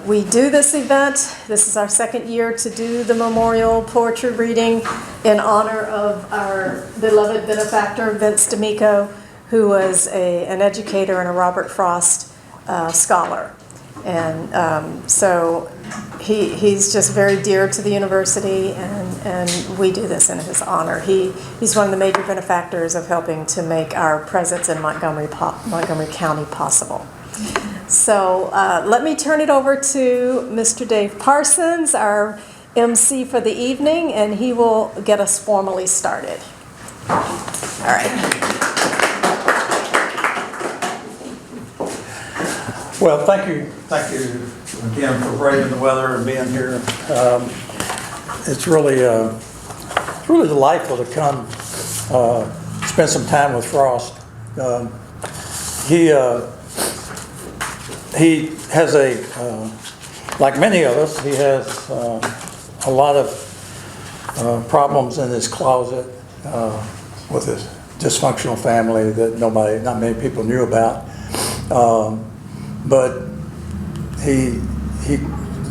We do this event. This is our second year to do the memorial poetry reading in honor of our beloved benefactor, Vince D'Amico, who was an educator and a Robert Frost scholar. And so he's just very dear to the university, and we do this in his honor. He's one of the major benefactors of helping to make our presence in Montgomery County possible. So let me turn it over to Mr. Dave Parsons, our MC for the evening, and he will get us formally started. All right. Well, thank you again for braving the weather and being here. It's really delightful to come spend some time with Frost. He has like many of us, he has a lot of problems in his closet with his dysfunctional family that not many people knew about. But he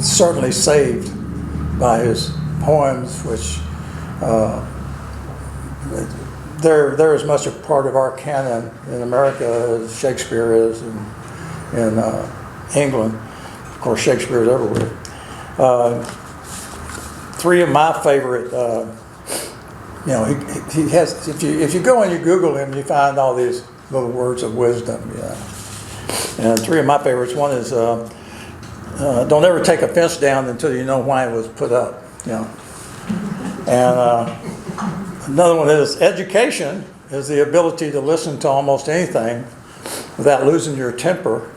certainly saved by his poems, which they're as much a part of our canon in America as Shakespeare is in England. Of course, Shakespeare is everywhere. Three of my favorite, he has. If you go and you Google him, you find all these little words of wisdom. And three of my favorites. One is, don't ever take a fence down until you know why it was put up. And another one is, education is the ability to listen to almost anything without losing your temper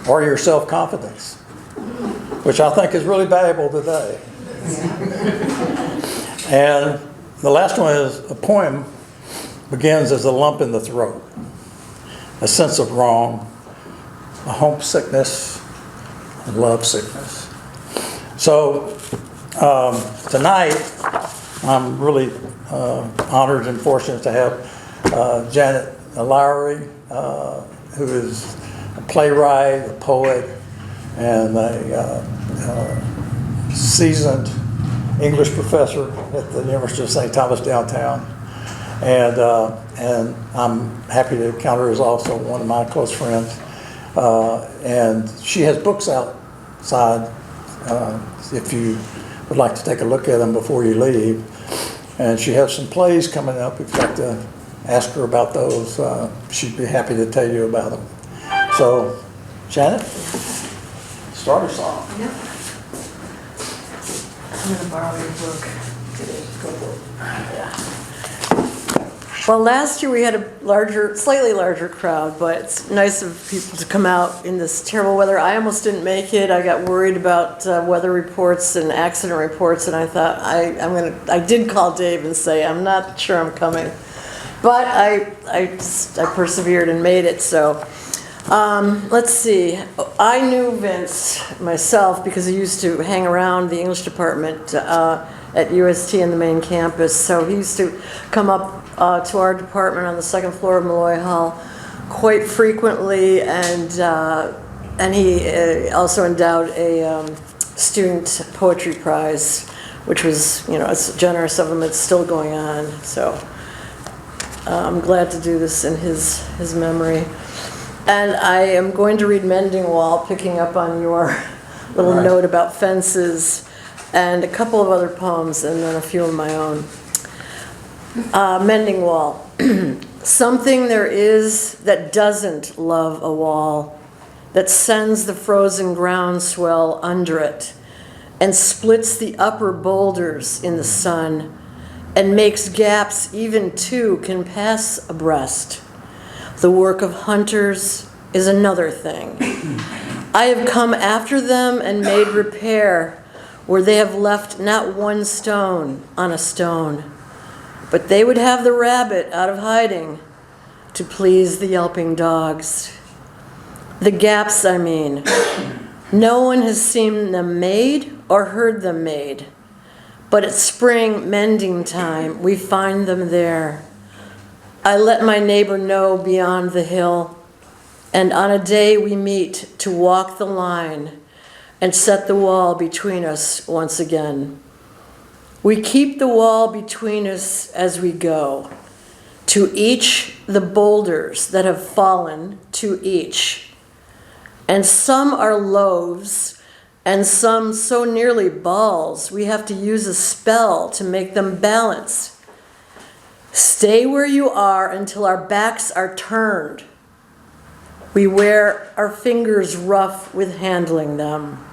or your self-confidence, which I think is really valuable today. And the last one is, a poem begins as a lump in the throat, a sense of wrong, a homesickness, and love sickness. So tonight, I'm really honored and fortunate to have Janet Lowery, who is a playwright, a poet, and a seasoned English professor at the University of St. Thomas downtown. And I'm happy to count her as also one of my close friends. And she has books outside if you would like to take a look at them before you leave. And she has some plays coming up. If you'd like to ask her about those, she'd be happy to tell you about them. So, Janet, start us off. Yep. I'm going to borrow your book. Yeah. Well, last year we had a slightly larger crowd, but it's nice of people to come out in this terrible weather. I almost didn't make it. I got worried about weather reports and accident reports, and I thought I did call Dave and say I'm not sure I'm coming, but I persevered and made it. So let's see. I knew Vince myself because he used to hang around the English department at UST in the main campus. So he used to come up to our department on the second floor of Malloy Hall quite frequently, and he also endowed a student poetry prize, which was, it's generous of him. It's still going on. So I'm glad to do this in his memory. And I am going to read Mending Wall, picking up on your little note about fences, and a couple of other poems, and then a few of my own. Mending Wall. Something there is that doesn't love a wall, that sends the frozen groundswell under it, and splits the upper boulders in the sun, and makes gaps even two can pass abreast. The work of hunters is another thing. I have come after them and made repair where they have left not one stone on a stone. But they would have the rabbit out of hiding to please the yelping dogs. The gaps, I mean. No one has seen them made or heard them made. But at spring mending time, we find them there. I let my neighbor know beyond the hill, and on a day we meet to walk the line, and set the wall between us once again. We keep the wall between us as we go. To each the boulders that have fallen, to each. And some are loaves, and some so nearly balls, we have to use a spell to make them balance. Stay where you are until our backs are turned. We wear our fingers rough with handling them.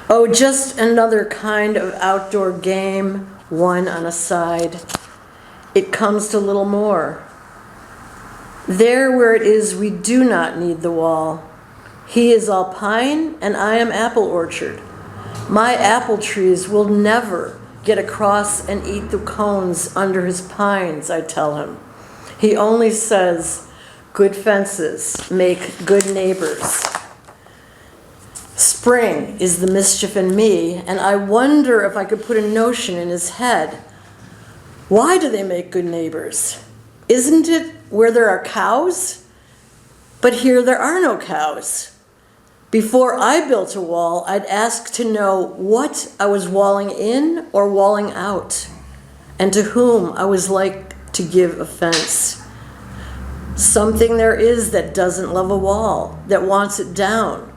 Oh, just another kind of outdoor game, one on a side. It comes to little more. There where it is, we do not need the wall. He is all pine, and I am apple orchard. My apple trees will never get across and eat the cones under his pines, I tell him. He only says, good fences make good neighbors. Spring is the mischief in me, and I wonder if I could put a notion in his head. Why do they make good neighbors? Isn't it where there are cows? But here there are no cows. Before I built a wall, I'd ask to know what I was walling in or walling out, and to whom I was like to give offense. Something there is that doesn't love a wall, that wants it down.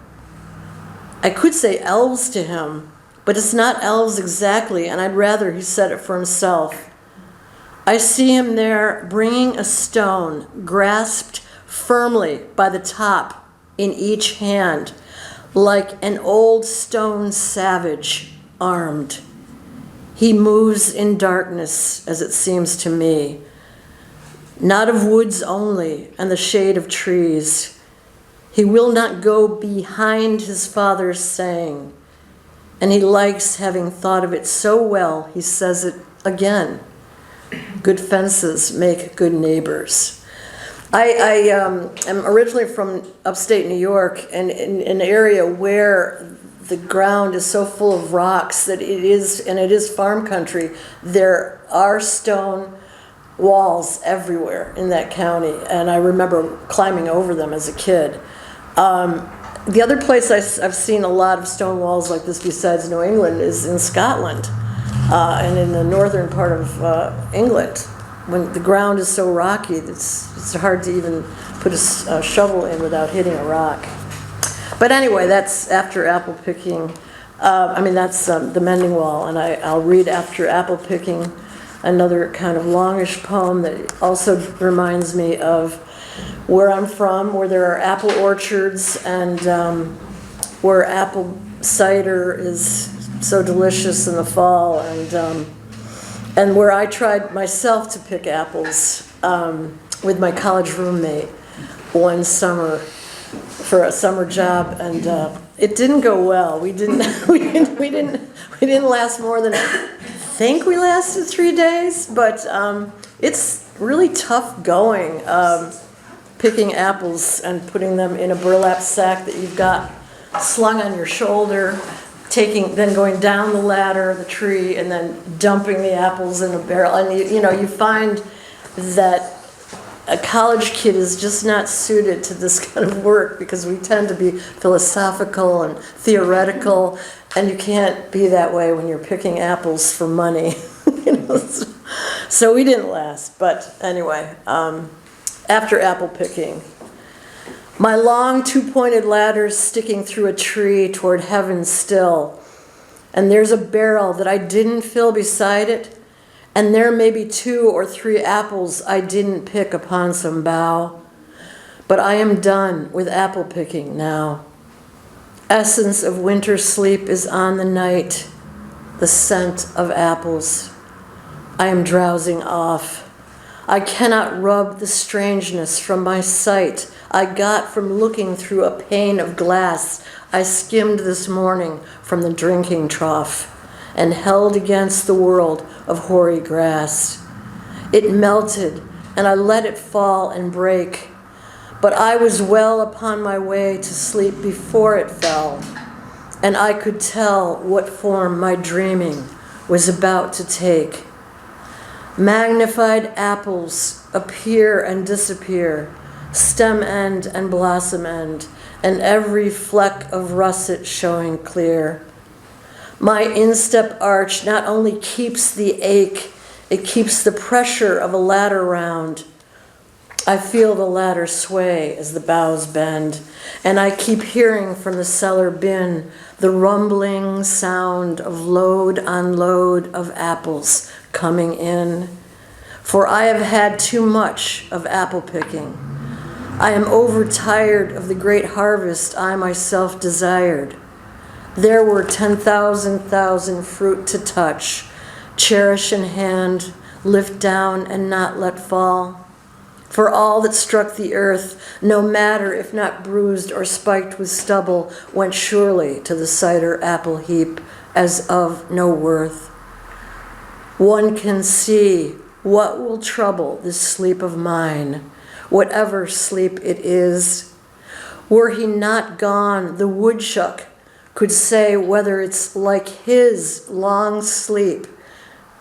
I could say elves to him, but it's not elves exactly, and I'd rather he said it for himself. I see him there bringing a stone, grasped firmly by the top in each hand, like an old stone savage, armed. He moves in darkness, as it seems to me, not of woods only and the shade of trees. He will not go behind his father's saying, and he likes having thought of it so well, he says it again. Good fences make good neighbors. I am originally from upstate New York, and in an area where the ground is so full of rocks that it is farm country, there are stone walls everywhere in that county, and I remember climbing over them as a kid. The other place I've seen a lot of stone walls like this besides New England is in Scotland. And in the northern part of England, when the ground is so rocky, it's hard to even put a shovel in without hitting a rock. But anyway, that's after apple picking. That's the mending wall, and I'll read after apple picking another kind of longish poem that also reminds me of where I'm from, where there are apple orchards, and where apple cider is so delicious in the fall, and where I tried myself to pick apples with my college roommate one summer for a summer job, and it didn't go well. We didn't last more than, I think we lasted 3 days, but it's really tough going, picking apples and putting them in a burlap sack that you've got slung on your shoulder, then going down the ladder of the tree and then dumping the apples in a barrel. And you find that a college kid is just not suited to this kind of work because we tend to be philosophical and theoretical, and you can't be that way when you're picking apples for money. So we didn't last, but anyway, after apple picking, my long two-pointed ladder's sticking through a tree toward heaven still, and there's a barrel that I didn't fill beside it, and there may be 2 or 3 apples I didn't pick upon some bough. But I am done with apple picking now. Essence of winter sleep is on the night, the scent of apples. I am drowsing off. I cannot rub the strangeness from my sight I got from looking through a pane of glass I skimmed this morning from the drinking trough and held against the world of hoary grass. It melted, and I let it fall and break, but I was well upon my way to sleep before it fell, and I could tell what form my dreaming was about to take. Magnified apples appear and disappear, stem end and blossom end, and every fleck of russet showing clear. My instep arch not only keeps the ache, it keeps the pressure of a ladder round. I feel the ladder sway as the boughs bend, and I keep hearing from the cellar bin the rumbling sound of load on load of apples coming in. For I have had too much of apple picking. I am overtired of the great harvest I myself desired. There were 10,000 fruit to touch, cherish in hand, lift down and not let fall. For all that struck the earth, no matter if not bruised or spiked with stubble, went surely to the cider apple heap as of no worth. One can see what will trouble this sleep of mine, whatever sleep it is. Were he not gone, the woodchuck could say whether it's like his long sleep,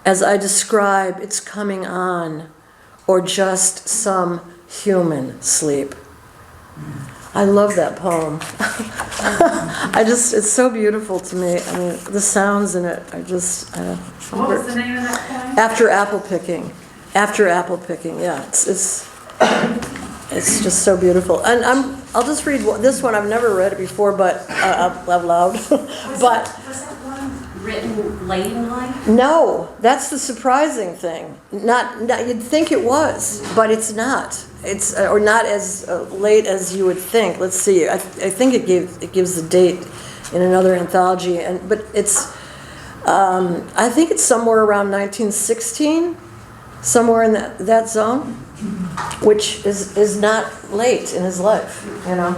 as I describe its coming on, or just some human sleep. I love that poem. It's so beautiful to me. I mean, the sounds in it are just. What was the name of that poem? After apple picking. After apple picking, yeah. It's just so beautiful. And I'll just read this one. I've never read it before, but out loud. Was that one written late in life? No, that's the surprising thing. Not you'd think it was, but it's not. It's or not as late as you would think. Let's see. I think it gives the date in another anthology, but it's I think it's somewhere around 1916, somewhere in that zone, which is not late in his life. You know,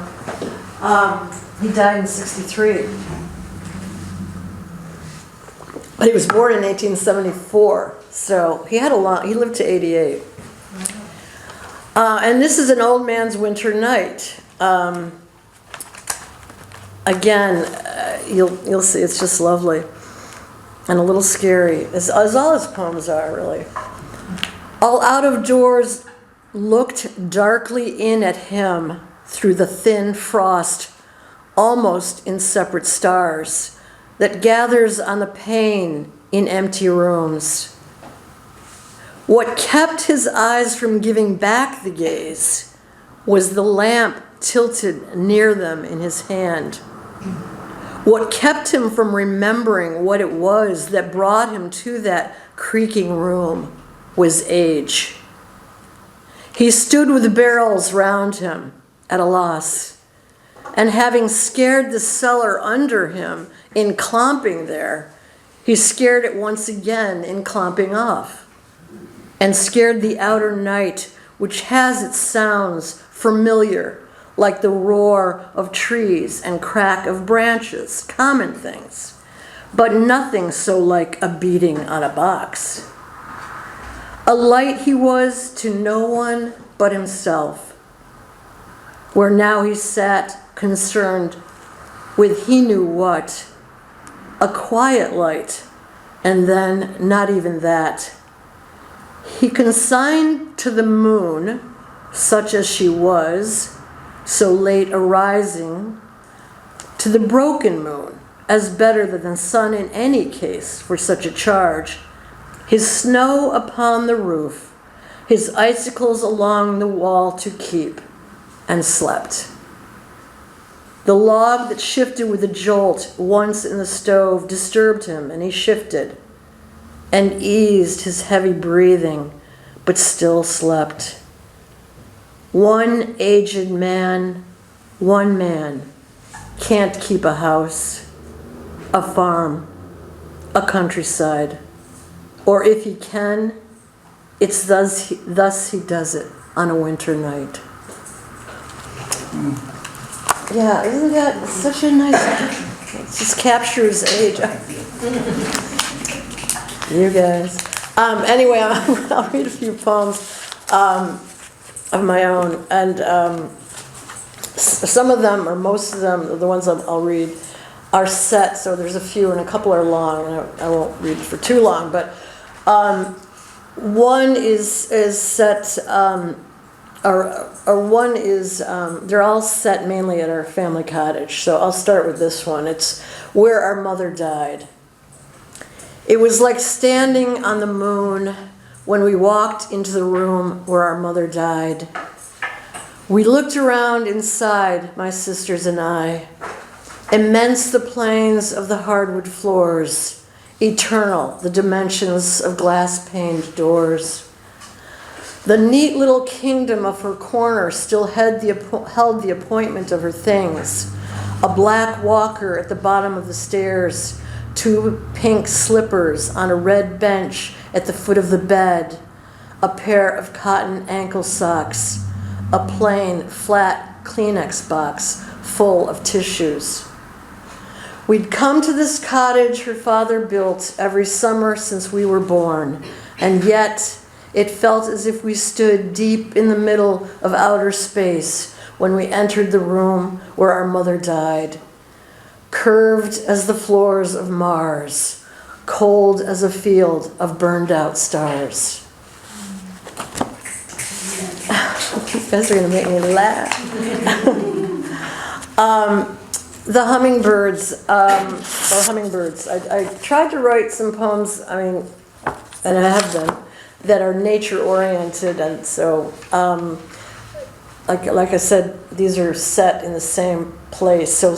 he died in 63. But he was born in 1874, so he lived to 88. And this is An Old Man's Winter Night. Again, you'll see, it's just lovely and a little scary, as all his poems are, really. All out of doors looked darkly in at him through the thin frost, almost in separate stars, that gathers on the pane in empty rooms. What kept his eyes from giving back the gaze was the lamp tilted near them in his hand. What kept him from remembering what it was that brought him to that creaking room was age. He stood with the barrels round him at a loss, and having scared the cellar under him in clomping there, he scared it once again in clomping off, and scared the outer night, which has its sounds familiar, like the roar of trees and crack of branches, common things, but nothing so like a beating on a box. A light he was to no one but himself, where now he sat concerned with he knew what, a quiet light, and then not even that. He consigned to the moon, such as she was, so late arising, to the broken moon, as better than the sun in any case for such a charge, his snow upon the roof, his icicles along the wall to keep, and slept. The log that shifted with a jolt once in the stove disturbed him, and he shifted and eased his heavy breathing, but still slept. One aged man, one man, can't keep a house, a farm, a countryside, or if he can, it's thus he does it on a winter night. Yeah, isn't that such a nice, it just captures age. You guys. Anyway, I'll read a few poems of my own, and some of them, or most of them, the ones I'll read, are set, so there's a few, and a couple are long, and I won't read for too long, but one is set Our one is, they're all set mainly at our family cottage, so I'll start with this one. It's Where Our Mother Died. It was like standing on the moon when we walked into the room where our mother died. We looked around inside, my sisters and I. Immense the plains of the hardwood floors, eternal the dimensions of glass-paned doors. The neat little kingdom of her corner still held the appointment of her things. A black walker at the bottom of the stairs, 2 pink slippers on a red bench at the foot of the bed, a pair of cotton ankle socks, a plain, flat Kleenex box full of tissues. We'd come to this cottage her father built every summer since we were born, and yet it felt as if we stood deep in the middle of outer space when we entered the room where our mother died. Curved as the floors of Mars, cold as a field of burned out stars. You guys are gonna make me laugh. The hummingbirds, I tried to write some poems, and I have them, that are nature oriented, and so, like I said, these are set in the same place, so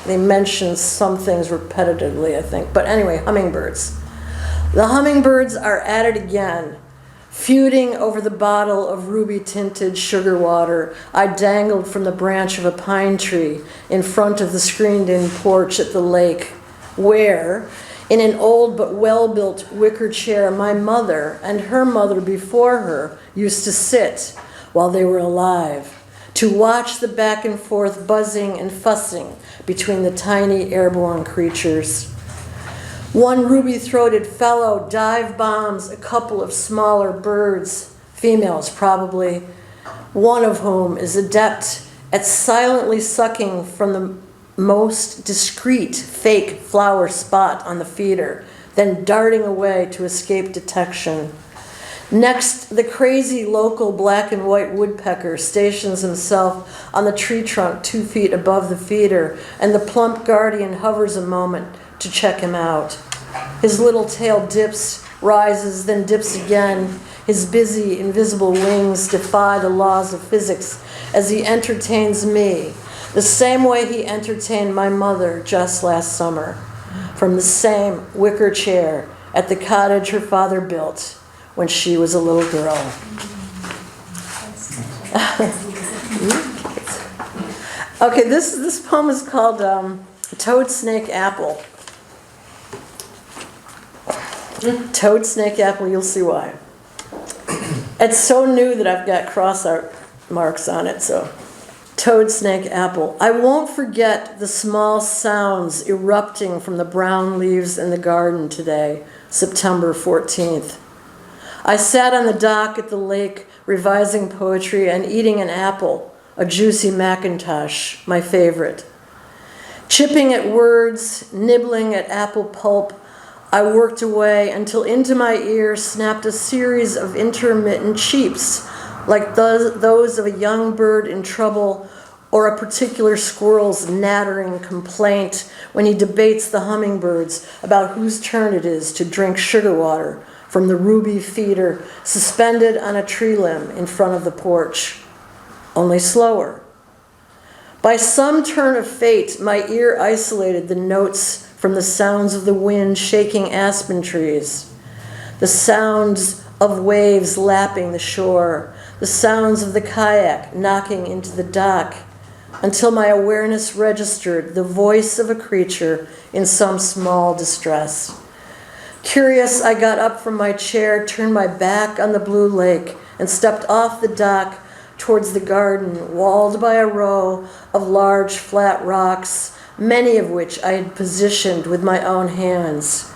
they mention some things repetitively, I think. But anyway, hummingbirds. The hummingbirds are at it again, feuding over the bottle of ruby-tinted sugar water I dangled from the branch of a pine tree in front of the screened-in porch at the lake, where, in an old but well-built wicker chair, my mother and her mother before her used to sit while they were alive, to watch the back and forth buzzing and fussing between the tiny airborne creatures. One ruby-throated fellow dive bombs a couple of smaller birds, females probably, one of whom is adept at silently sucking from the most discreet fake flower spot on the feeder, then darting away to escape detection. Next, the crazy local black and white woodpecker stations himself on the tree trunk 2 feet above the feeder, and the plump guardian hovers a moment to check him out. His little tail dips, rises, then dips again. His busy, invisible wings defy the laws of physics as he entertains me, the same way he entertained my mother just last summer, from the same wicker chair at the cottage her father built when she was a little girl. Okay, this poem is called Toad, Snake, Apple. Toad, Snake, Apple, you'll see why. It's so new that I've got cross out marks on it, so. Toad, Snake, Apple. I won't forget the small sounds erupting from the brown leaves in the garden today, September 14th. I sat on the dock at the lake revising poetry and eating an apple, a juicy Macintosh, my favorite. Chipping at words, nibbling at apple pulp, I worked away until into my ear snapped a series of intermittent cheeps, like those of a young bird in trouble or a particular squirrel's nattering complaint when he debates the hummingbirds about whose turn it is to drink sugar water from the ruby feeder suspended on a tree limb in front of the porch, only slower. By some turn of fate, my ear isolated the notes from the sounds of the wind shaking aspen trees, the sounds of waves lapping the shore, the sounds of the kayak knocking into the dock, until my awareness registered the voice of a creature in some small distress. Curious, I got up from my chair, turned my back on the blue lake, and stepped off the dock towards the garden, walled by a row of large flat rocks, many of which I had positioned with my own hands.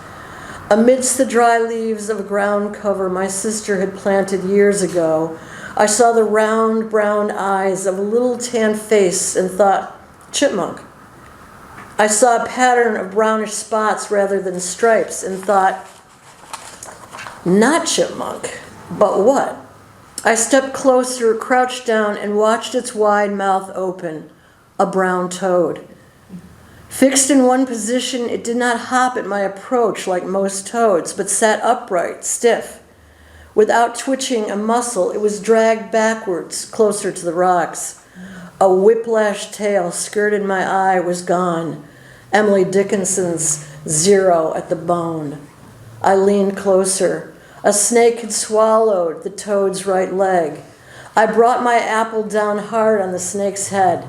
Amidst the dry leaves of a ground cover my sister had planted years ago, I saw the round brown eyes of a little tan face and thought, chipmunk. I saw a pattern of brownish spots rather than stripes and thought, not chipmunk, but what? I stepped closer, crouched down, and watched its wide mouth open, a brown toad. Fixed in one position, it did not hop at my approach like most toads, but sat upright, stiff. Without twitching a muscle, it was dragged backwards, closer to the rocks. A whiplash tail skirted my eye, was gone. Emily Dickinson's zero at the bone. I leaned closer. A snake had swallowed the toad's right leg. I brought my apple down hard on the snake's head.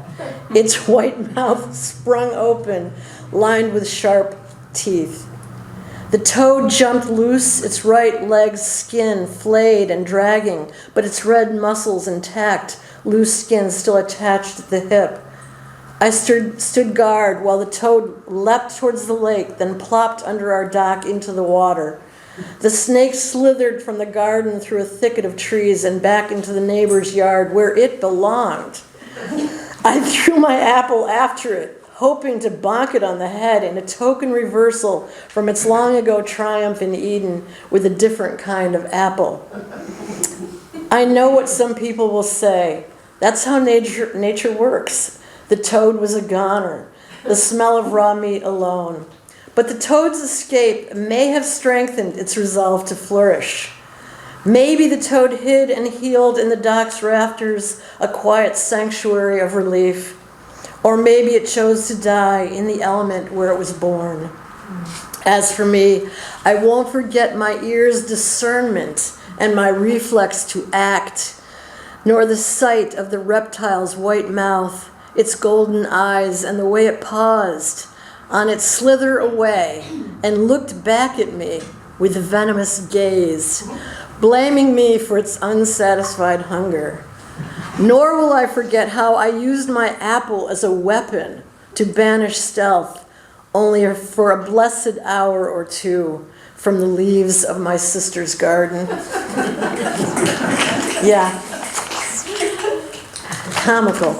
Its white mouth sprung open, lined with sharp teeth. The toad jumped loose, its right leg's skin flayed and dragging, but its red muscles intact, loose skin still attached at the hip. I stood guard while the toad leapt towards the lake, then plopped under our dock into the water. The snake slithered from the garden through a thicket of trees and back into the neighbor's yard where it belonged. I threw my apple after it, hoping to bonk it on the head in a token reversal from its long ago triumph in Eden with a different kind of apple. I know what some people will say. That's how nature works. The toad was a goner, the smell of raw meat alone. But the toad's escape may have strengthened its resolve to flourish. Maybe the toad hid and healed in the dock's rafters, a quiet sanctuary of relief. Or maybe it chose to die in the element where it was born. As for me, I won't forget my ear's discernment and my reflex to act, nor the sight of the reptile's white mouth, its golden eyes, and the way it paused on its slither away and looked back at me with a venomous gaze, blaming me for its unsatisfied hunger. Nor will I forget how I used my apple as a weapon to banish stealth, only for a blessed hour or two from the leaves of my sister's garden. Yeah. Comical.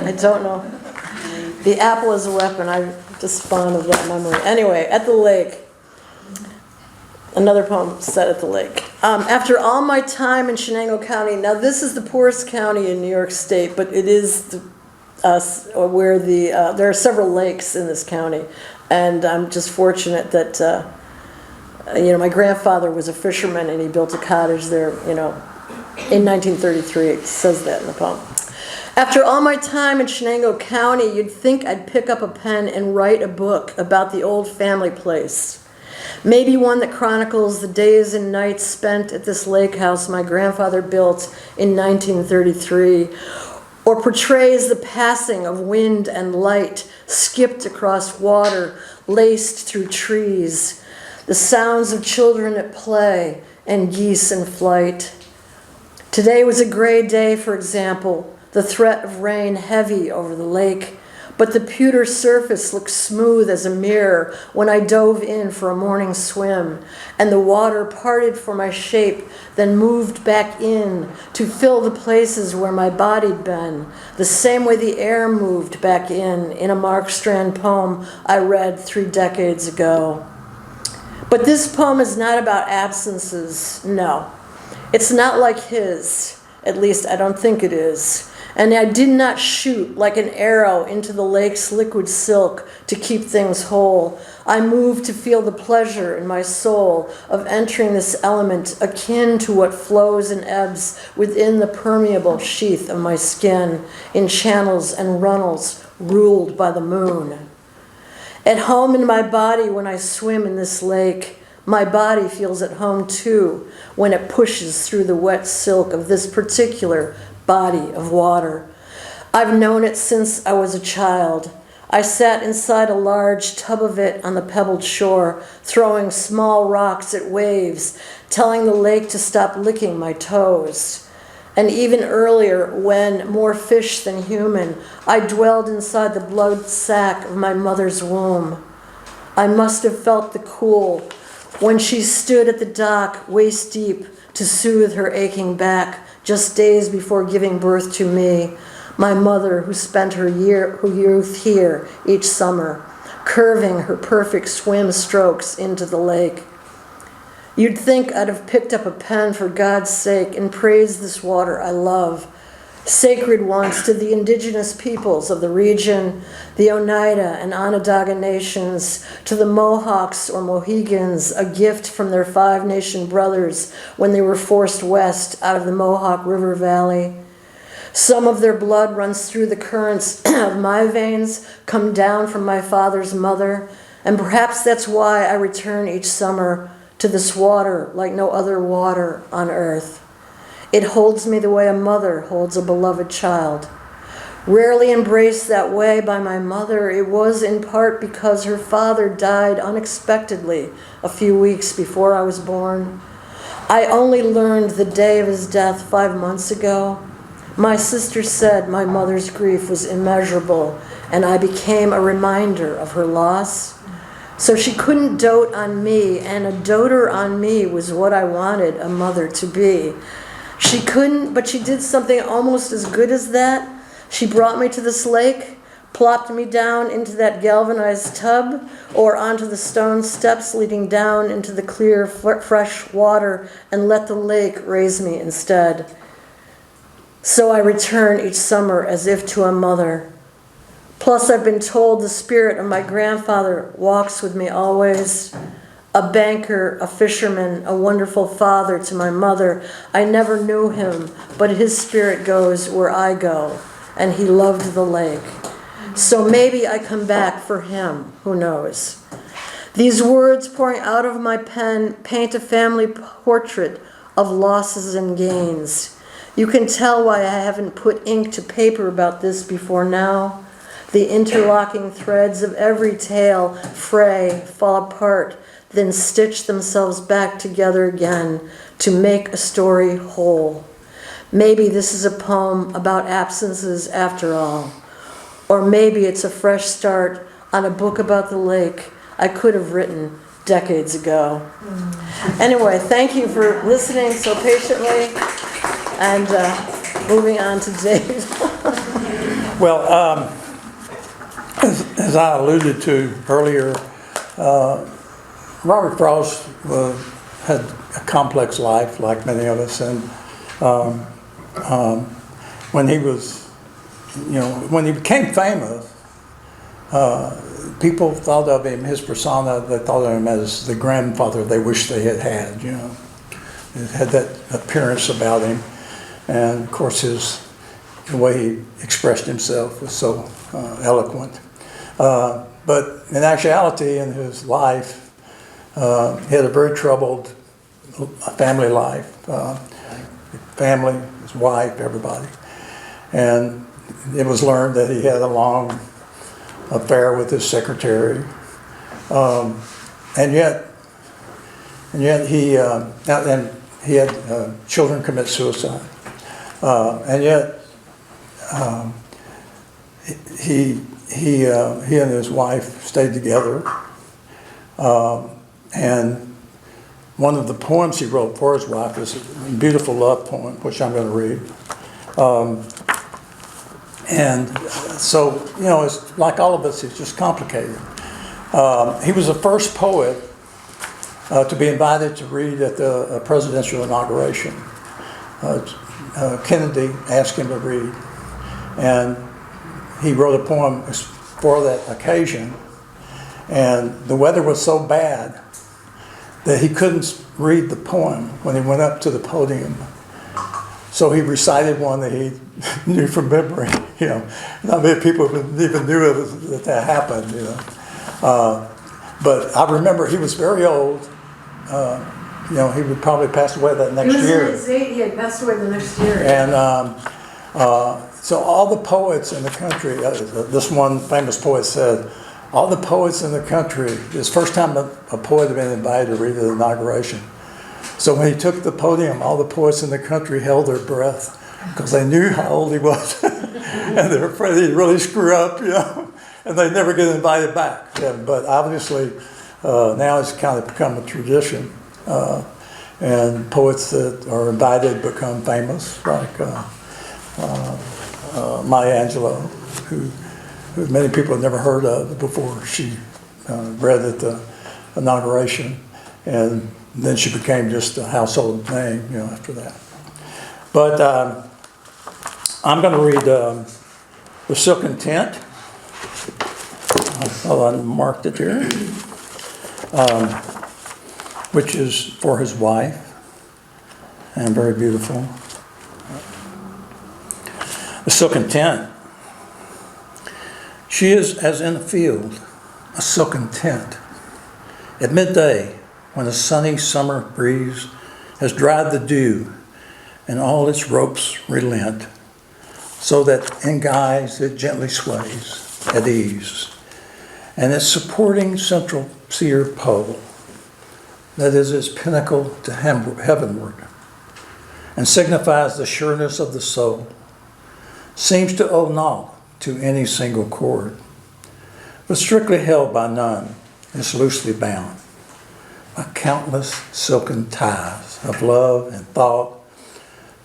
I don't know. The apple as a weapon, I'm just fond of that memory. Anyway, at the lake. Another poem set at the lake. After all my time in Shenango County, now this is the poorest county in New York State, but it is where there are several lakes in this county, and I'm just fortunate that my grandfather was a fisherman and he built a cottage there, in 1933. It says that in the poem. After all my time in Shenango County, you'd think I'd pick up a pen and write a book about the old family place. Maybe one that chronicles the days and nights spent at this lake house my grandfather built in 1933, or portrays the passing of wind and light skipped across water, laced through trees, the sounds of children at play and geese in flight. Today was a gray day, for example, the threat of rain heavy over the lake, but the pewter surface looked smooth as a mirror when I dove in for a morning swim, and the water parted for my shape, then moved back in to fill the places where my body'd been, the same way the air moved back in a Mark Strand poem I read 3 decades ago. But this poem is not about absences, no. It's not like his, at least I don't think it is. And I did not shoot like an arrow into the lake's liquid silk to keep things whole. I moved to feel the pleasure in my soul of entering this element akin to what flows and ebbs within the permeable sheath of my skin in channels and runnels ruled by the moon. At home in my body when I swim in this lake, my body feels at home too when it pushes through the wet silk of this particular body of water. I've known it since I was a child. I sat inside a large tub of it on the pebbled shore, throwing small rocks at waves, telling the lake to stop licking my toes. And even earlier, when, more fish than human, I dwelled inside the blood sac of my mother's womb. I must have felt the cool when she stood at the dock, waist deep, to soothe her aching back, just days before giving birth to me, my mother who spent her youth here each summer, curving her perfect swim strokes into the lake. You'd think I'd have picked up a pen for God's sake and praised this water I love. Sacred ones to the indigenous peoples of the region, the Oneida and Onondaga nations, to the Mohawks or Mohegans, a gift from their 5 nation brothers when they were forced west out of the Mohawk River Valley. Some of their blood runs through the currents of my veins, come down from my father's mother, and perhaps that's why I return each summer to this water like no other water on earth. It holds me the way a mother holds a beloved child. Rarely embraced that way by my mother, it was in part because her father died unexpectedly a few weeks before I was born. I only learned the day of his death 5 months ago. My sister said my mother's grief was immeasurable, and I became a reminder of her loss. So she couldn't dote on me, and a doter on me was what I wanted a mother to be. She couldn't, but she did something almost as good as that. She brought me to this lake, plopped me down into that galvanized tub, or onto the stone steps leading down into the clear, fresh water, and let the lake raise me instead. So I return each summer as if to a mother. Plus, I've been told the spirit of my grandfather walks with me always. A banker, a fisherman, a wonderful father to my mother. I never knew him, but his spirit goes where I go, and he loved the lake. So maybe I come back for him, who knows? These words pouring out of my pen paint a family portrait of losses and gains. You can tell why I haven't put ink to paper about this before now. The interlocking threads of every tale fray, fall apart, then stitch themselves back together again to make a story whole. Maybe this is a poem about absences after all. Or maybe it's a fresh start on a book about the lake I could have written decades ago. Anyway, thank you for listening so patiently, and moving on to Dave. Well, as I alluded to earlier, Robert Frost had a complex life, like many of us, and when he was, when he became famous, people thought of him, his persona, they thought of him as the grandfather they wished they had had. It had that appearance about him, and of course the way he expressed himself was so eloquent. But in actuality, in his life, he had a very troubled family life, family, his wife, everybody. And it was learned that he had a long affair with his secretary. And yet he had children commit suicide. And yet he and his wife stayed together. And one of the poems he wrote for his wife is a beautiful love poem, which I'm going to read. And so, it's like all of us, it's just complicated. He was the first poet to be invited to read at the presidential inauguration. Kennedy asked him to read, and he wrote a poem for that occasion. And the weather was so bad that he couldn't read the poem when he went up to the podium. So he recited one that he knew from memory. Not many people even knew that happened. But I remember he was very old. He would probably pass away that next year. He had passed away the next year. And so all the poets in the country, this one famous poet said, all the poets in the country, it's the first time a poet had been invited to read at the inauguration. So when he took the podium, all the poets in the country held their breath because they knew how old he was. And they were afraid he'd really screw up, and they'd never get invited back. Yeah, but obviously, now it's kind of become a tradition. And poets that are invited become famous, like Maya Angelou, who many people had never heard of before she read at the inauguration. And And then she became just a household name, after that. But I'm going to read The Silken Tent. I marked it here. Which is for his wife, and very beautiful. The silken tent. She is as in a field, a silken tent. At midday, when a sunny summer breeze has dried the dew, and all its ropes relent, so that in guise it gently sways at ease, and its supporting central sear pole, that is its pinnacle to heavenward, and signifies the sureness of the soul, seems to owe naught to any single cord, but strictly held by none, is loosely bound by countless silken ties of love and thought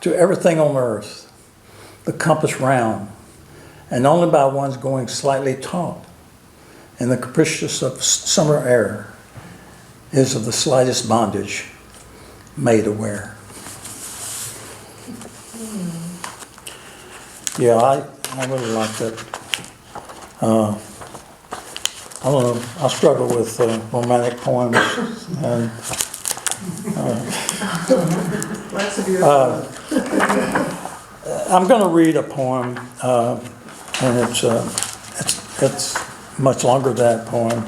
to everything on earth, the compass round, and only by one's going slightly taut in the capricious of summer air is of the slightest bondage made aware. Yeah, I really like that. I don't know, I struggle with romantic poems, and I'm going to read a poem, and it's much longer than that poem,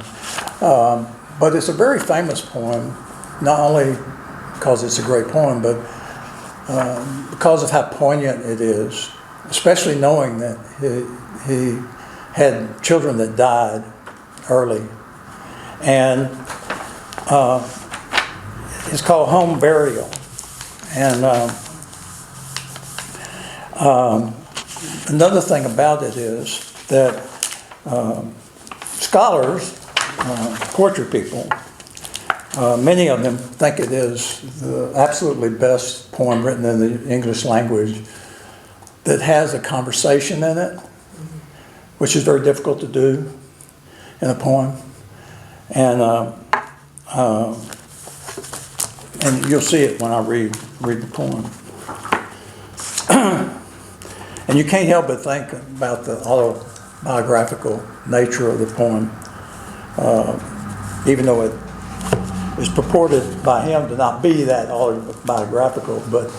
but it's a very famous poem, not only because it's a great poem, but because of how poignant it is, especially knowing that he had children that died early. And it's called Home Burial. And another thing about it is that scholars, poetry people, many of them think it is the absolutely best poem written in the English language that has a conversation in it, which is very difficult to do in a poem. And you'll see it when I read the poem. And you can't help but think about the autobiographical nature of the poem, even though it is purported by him to not be that autobiographical, but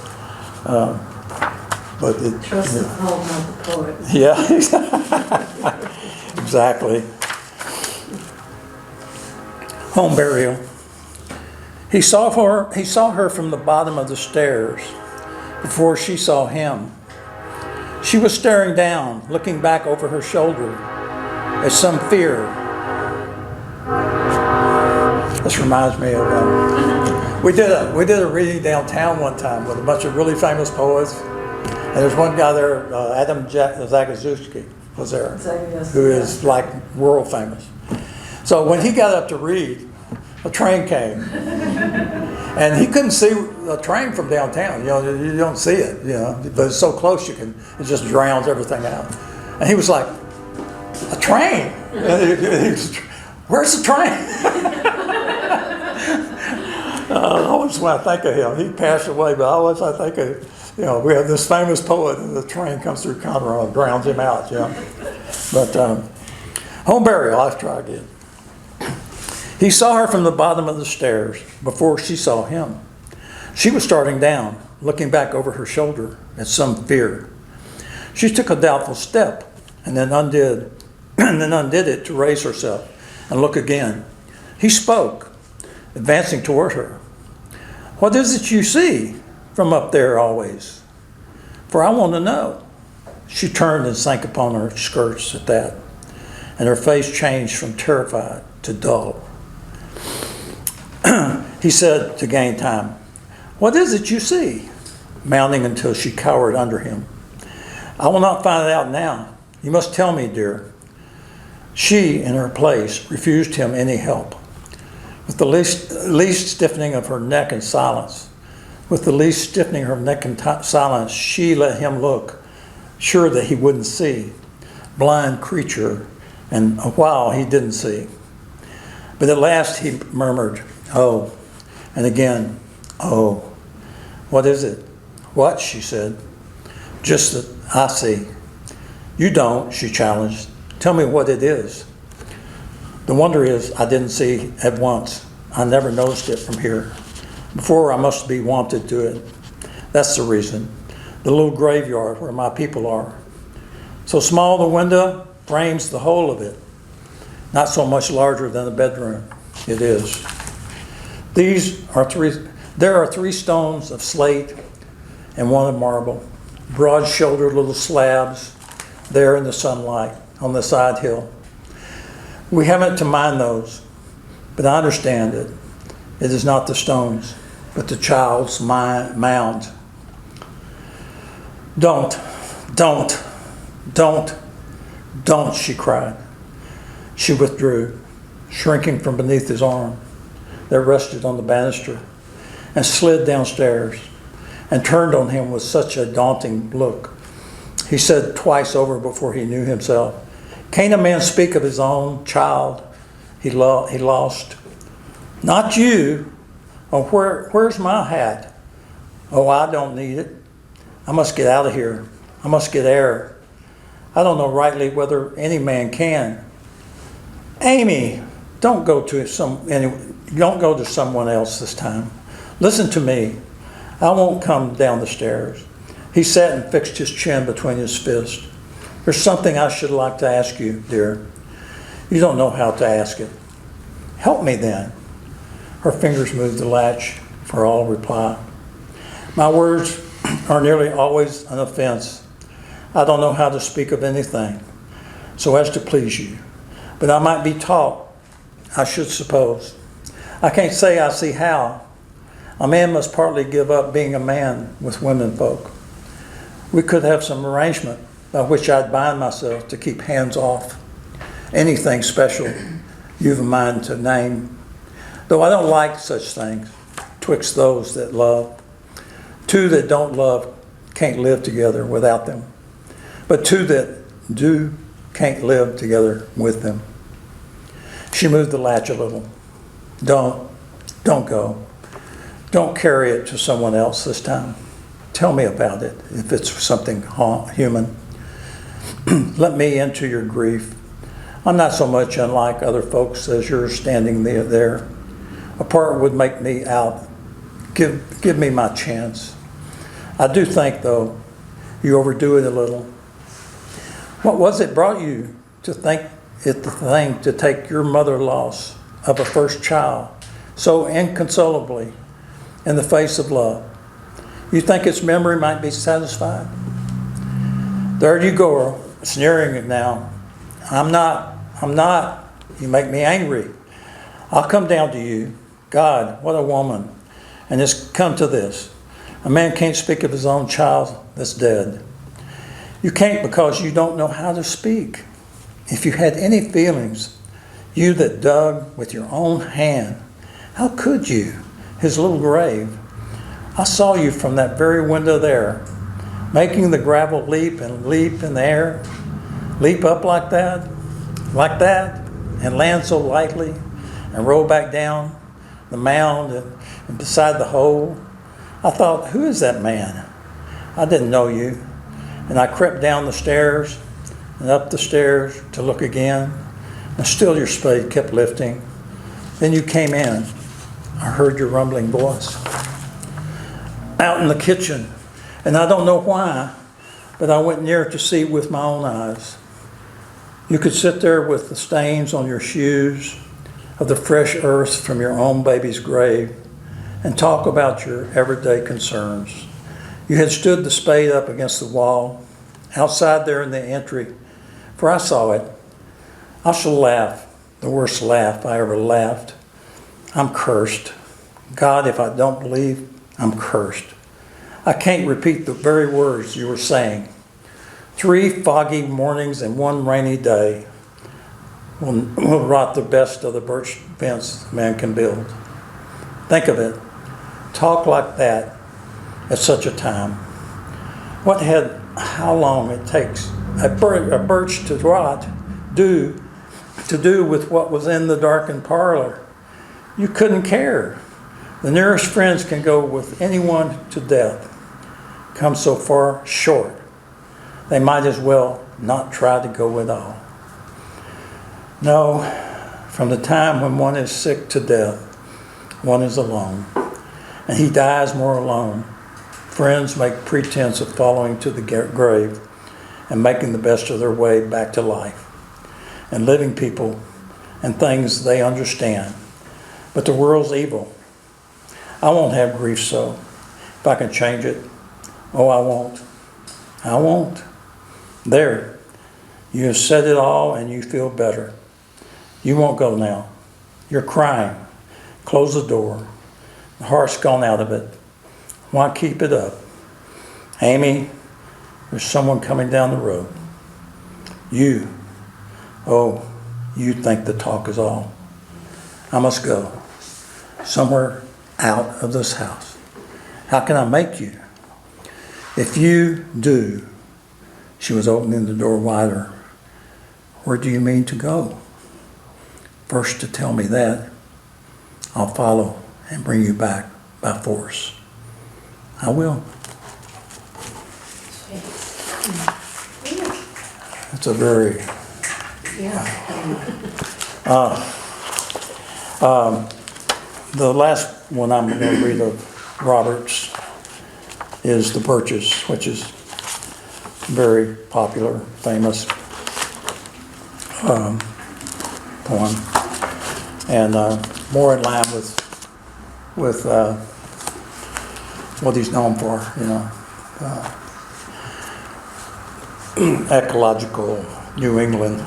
it. Trust the poem, not the poet. Yeah, exactly. Home Burial. He saw her from the bottom of the stairs before she saw him. She was staring down, looking back over her shoulder at some fear. This reminds me of we did a reading downtown one time with a bunch of really famous poets, and there's one guy there, Adam Zagajewski was there, who is like world famous. So when he got up to read, a train came, and he couldn't see a train from downtown. You don't see it, but it's so close it just drowns everything out. And he was like, "A train? Where's the train?" Always when I think of him, he passed away, but always I think of, we have this famous poet, and the train comes through Conroe and drowns him out. But Home Burial. Let's try again. He saw her from the bottom of the stairs before she saw him. She was starting down, looking back over her shoulder at some fear. She took a doubtful step and then undid it to raise herself and look again. He spoke, advancing toward her. "What is it you see from up there always? For I want to know." She turned and sank upon her skirts at that, and her face changed from terrified to dull. He said to gain time, "What is it you see?" Mounting until she cowered under him. "I will not find it out now. You must tell me, dear." She, in her place, refused him any help. With the least stiffening of her neck in silence, she let him look, sure that he wouldn't see. Blind creature, and a while he didn't see. But at last he murmured, "Oh, And again, "Oh, what is it?" "What?" she said. "Just that I see." "You don't," she challenged. "Tell me what it is." The wonder is I didn't see at once. I never noticed it from here. Before I must be wanted to it. That's the reason. The little graveyard where my people are. So small the window frames the whole of it. Not so much larger than a bedroom. It is. There are 3 stones of slate and 1 of marble. Broad-shouldered little slabs there in the sunlight on the side hill. We haven't to mind those, but I understand it. It is not the stones, but the child's mound. Don't, she cried. She withdrew, shrinking from beneath his arm that rested on the banister, and slid downstairs and turned on him with such a daunting look. He said twice over before he knew himself, "Can't a man speak of his own child he lost? Not you. Oh, where's my hat? Oh, I don't need it. I must get out of here. I must get air. I don't know rightly whether any man can." "Amy, don't go to someone else this time. Listen to me. I won't come down the stairs." He sat and fixed his chin between his fists. "There's something I should like to ask you, dear. You don't know how to ask it." "Help me then." Her fingers moved the latch for all reply. "My words are nearly always an offense. I don't know how to speak of anything so as to please you, but I might be taught, I should suppose. I can't say I see how. A man must partly give up being a man with women folk. We could have some arrangement by which I'd bind myself to keep hands off anything special you've a mind to name, though I don't like such things twixt those that love. 2 that don't love can't live together without them, but 2 that do can't live together with them." She moved the latch a little. Don't go. Don't carry it to someone else this time. Tell me about it, if it's something human. Let me into your grief. I'm not so much unlike other folks as you're standing there. A part would make me out. Give me my chance. I do think, though, you overdo it a little. What was it brought you to think it the thing to take your mother's loss of a first child so inconsolably in the face of love? You think its memory might be satisfied? There you go, sneering now. I'm not. You make me angry. I'll come down to you. God, what a woman. And it's come to this. A man can't speak of his own child that's dead. You can't because you don't know how to speak. If you had any feelings, you that dug with your own hand, how could you? His little grave. I saw you from that very window there, making the gravel leap in the air, leap up like that, and land so lightly, and roll back down the mound and beside the hole. I thought, who is that man? I didn't know you. And I crept down the stairs and up the stairs to look again, and still your spade kept lifting. Then you came in. I heard your rumbling voice out in the kitchen, and I don't know why, but I went near to see with my own eyes. You could sit there with the stains on your shoes of the fresh earth from your own baby's grave and talk about your everyday concerns. You had stood the spade up against the wall, outside there in the entry, for I saw it. I shall laugh, the worst laugh I ever laughed. I'm cursed. God, if I don't believe, I'm cursed. I can't repeat the very words you were saying. 3 foggy mornings and 1 rainy day will rot the best of the birch fence man can build. Think of it. Talk like that at such a time. How long it takes a birch to rot to do with what was in the darkened parlor. You couldn't care. The nearest friends can go with anyone to death, come so far short, they might as well not try to go at all. No, from the time when one is sick to death, one is alone, and he dies more alone. Friends make pretense of following to the grave and making the best of their way back to life, and living people and things they understand. But the world's evil. I won't have grief so, if I can change it. Oh, I won't. I won't. There, you have said it all and you feel better. You won't go now. You're crying. Close the door. The heart's gone out of it. Why keep it up? Amy, there's someone coming down the road. You think the talk is all. I must go. Somewhere out of this house. How can I make you? If you do, she was opening the door wider. Where do you mean to go? First to tell me that, I'll follow and bring you back by force. I will. It's a very... the last one I'm going to read of Robert's is The Birches, which is very popular, famous poem, and more in line with what he's known for, ecological New England.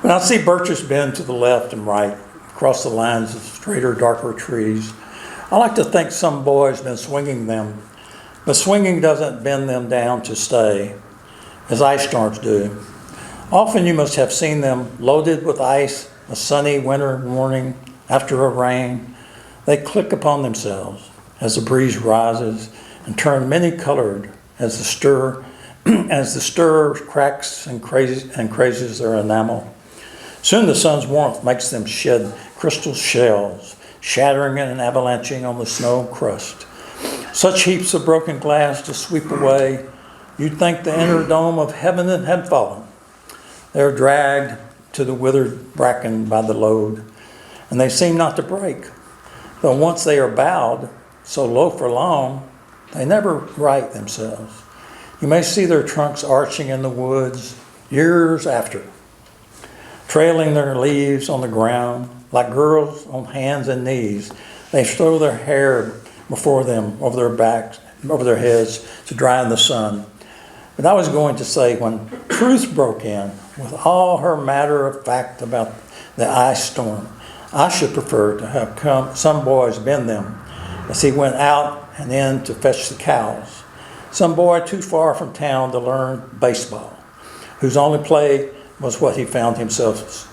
When I see birches bend to the left and right, across the lines of straighter, darker trees, I like to think some boy's been swinging them, but swinging doesn't bend them down to stay, as ice storms do. Often you must have seen them loaded with ice, a sunny winter morning after a rain. They click upon themselves as the breeze rises and turn many-colored as the stir cracks and crazes their enamel. Soon the sun's warmth makes them shed crystal shells, shattering and avalanching on the snow crust. Such heaps of broken glass to sweep away, you'd think the inner dome of heaven had fallen. They're dragged to the withered bracken by the load, and they seem not to break. Though once they are bowed, so low for long, they never right themselves. You may see their trunks arching in the woods years after, trailing their leaves on the ground. Like girls on hands and knees, they throw their hair before them, over their backs, over their heads, to dry in the sun. But I was going to say, when truth broke in with all her matter of fact about the ice storm, I should prefer to have some boys bend them as he went out and in to fetch the cows. Some boy too far from town to learn baseball, whose only play was what he found himself,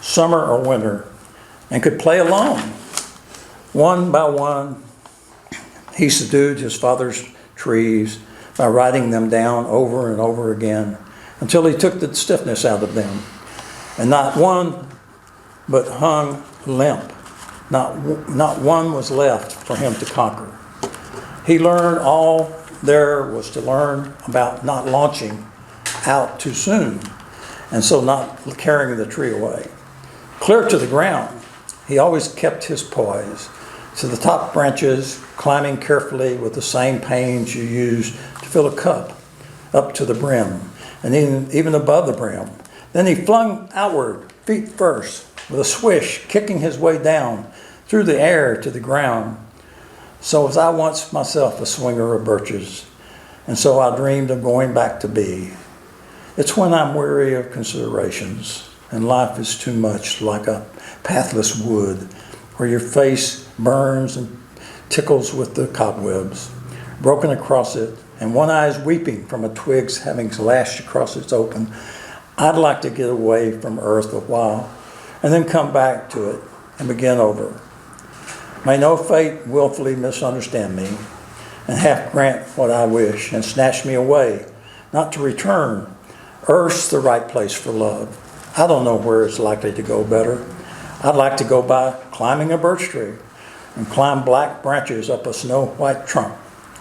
summer or winter, and could play alone. One by one, he subdued his father's trees by writing them down over and over again until he took the stiffness out of them, and not one but hung limp. Not one was left for him to conquer. He learned all there was to learn about not launching out too soon, and so not carrying the tree away. Clear to the ground, he always kept his poise. To the top branches, climbing carefully with the same pains you use to fill a cup, up to the brim, and even above the brim. Then he flung outward, feet first, with a swish, kicking his way down through the air to the ground. So was I once myself a swinger of birches, and so I dreamed of going back to be. It's when I'm weary of considerations, and life is too much like a pathless wood, where your face burns and tickles with the cobwebs, broken across it, and one eye is weeping from a twig's having lashed across its open. I'd like to get away from earth a while, and then come back to it and begin over. May no fate willfully misunderstand me, and half grant what I wish, and snatch me away, not to return. Earth's the right place for love, I don't know where it's likely to go better. I'd like to go by climbing a birch tree and climb black branches up a snow-white trunk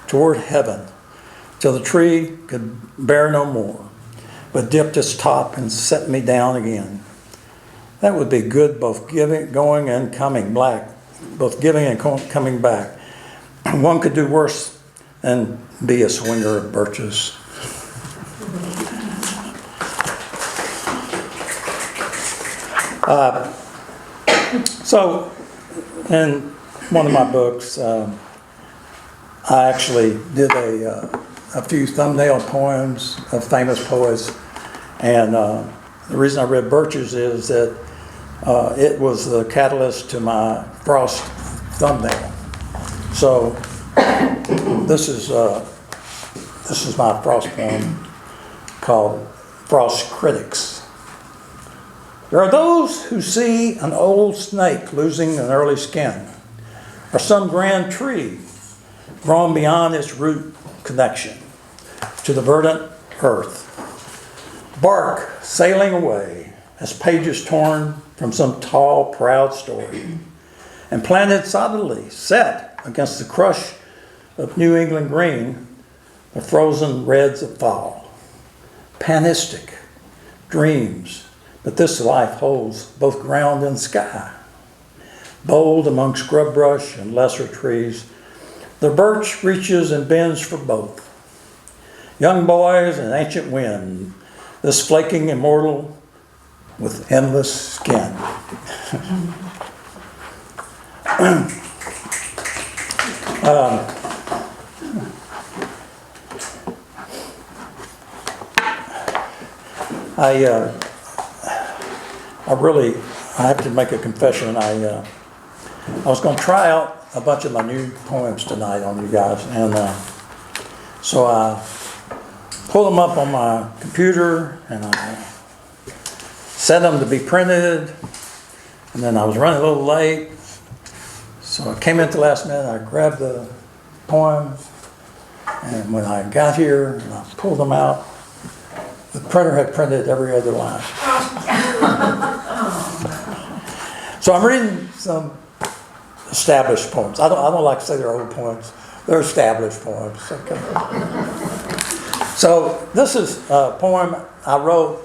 toward heaven till the tree could bear no more, but dipped its top and set me down again. That would be good, both going and coming back, both giving and coming back. One could do worse than be a swinger of birches. So, in one of my books, I actually did a few thumbnail poems of famous poets, and the reason I read Birches is that it was the catalyst to my Frost thumbnail. So this is my Frost poem called Frost Critics. There are those who see an old snake losing an early skin, or some grand tree grown beyond its root connection to the verdant earth, bark sailing away as pages torn from some tall, proud story, and planted solidly, set against the crush of New England green, the frozen reds of fall. Panistic dreams, but this life holds both ground and sky. Bold among scrub brush and lesser trees, the birch reaches and bends for both. Young boys and ancient wind, this flaking immortal with endless skin. I have to make a confession. I was going to try out a bunch of my new poems tonight on you guys, and so I pulled them up on my computer and I set them to be printed, and then I was running a little late, so I came in at the last minute. I grabbed the poems, and when I got here and I pulled them out, the printer had printed every other line. So I'm reading some established poems. I don't like to say they're old poems. They're established poems. Okay. So this is a poem I wrote.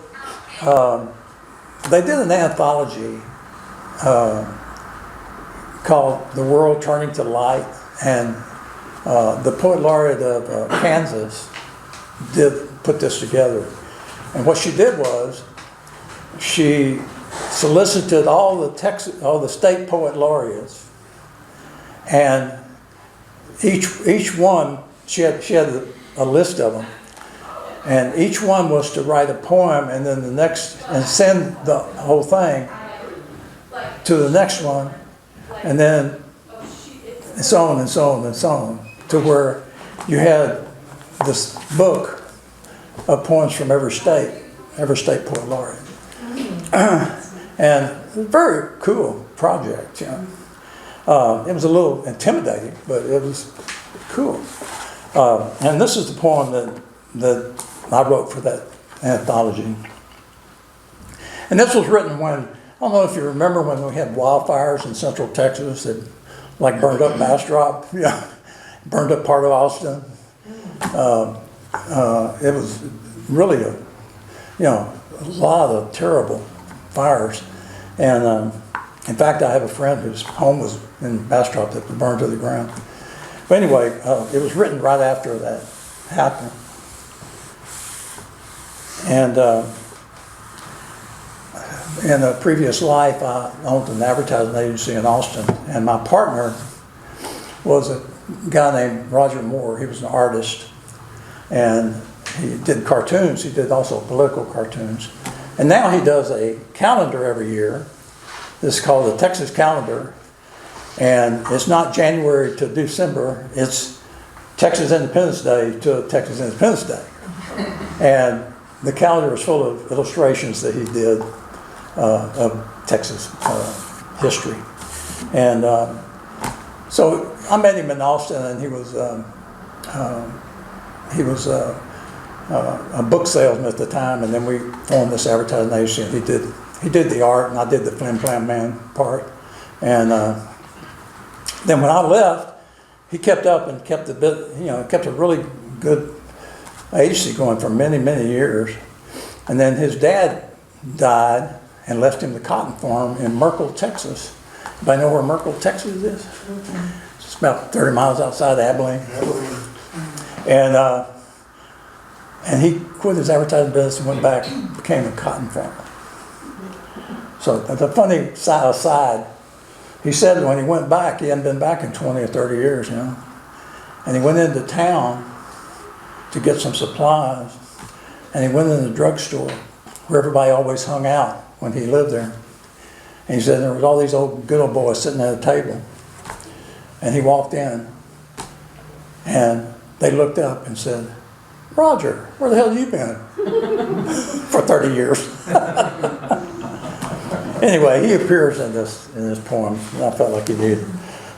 They did an anthology called The World Turning to Light, and the Poet Laureate of Kansas did put this together. And what she did was she solicited all the state poet laureates, and each one, she had a list of them, and each one was to write a poem, and then and send the whole thing to the next one, and then so on and so on and so on, to where you had this book of poems from every state poet laureate. And it was a very cool project, you know. It was a little intimidating, but it was cool. And this is the poem that I wrote for that anthology. And this was written when, I don't know if you remember when we had wildfires in central Texas that like burned up Bastrop, burned up part of Austin. It was really a lot of terrible fires. And in fact, I have a friend whose home was in Bastrop that was burned to the ground. But anyway, it was written right after that happened. And in a previous life, I owned an advertising agency in Austin, and my partner was a guy named Roger Moore. He was an artist, and he did cartoons. He did also political cartoons. And now he does a calendar every year. This is called the Texas Calendar. And it's not January to December. It's Texas Independence Day to Texas Independence Day. And the calendar is full of illustrations that he did of Texas history. And so I met him in Austin, and he was a book salesman at the time, and then we formed this advertising agency. And he did the art, and I did the flim flam man part. And then when I left, he kept up and kept a really good agency going for many, many years. And then his dad died and left him the cotton farm in Merkel, Texas. Anybody know where Merkel, Texas is? Mm-hmm. It's about 30 miles outside Abilene. And he quit his advertising business and went back and became a cotton farmer. So the funny aside, he said when he went back, he hadn't been back in 20 or 30 years, And he went into town to get some supplies, and he went in the drugstore where everybody always hung out when he lived there. And he said there was all these good old boys sitting at a table. And he walked in, and they looked up and said, "Roger, where the hell have you been?" For 30 years. Anyway, he appears in this poem, and I felt like he needed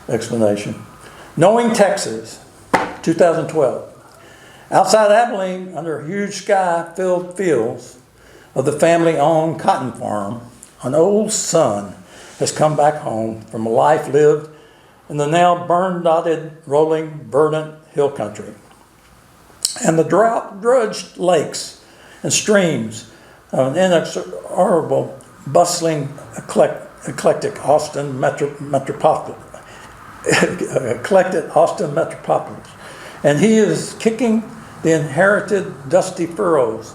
explanation. Knowing Texas, 2012. Outside Abilene, under huge sky-filled fields of the family-owned cotton farm, an old son has come back home from a life lived in the now burn-dotted, rolling, verdant hill country. And the drought-drudged lakes and streams of an inexorable, bustling, eclectic Austin metropolitan. Eclectic Austin metropolis. And he is kicking the inherited dusty furrows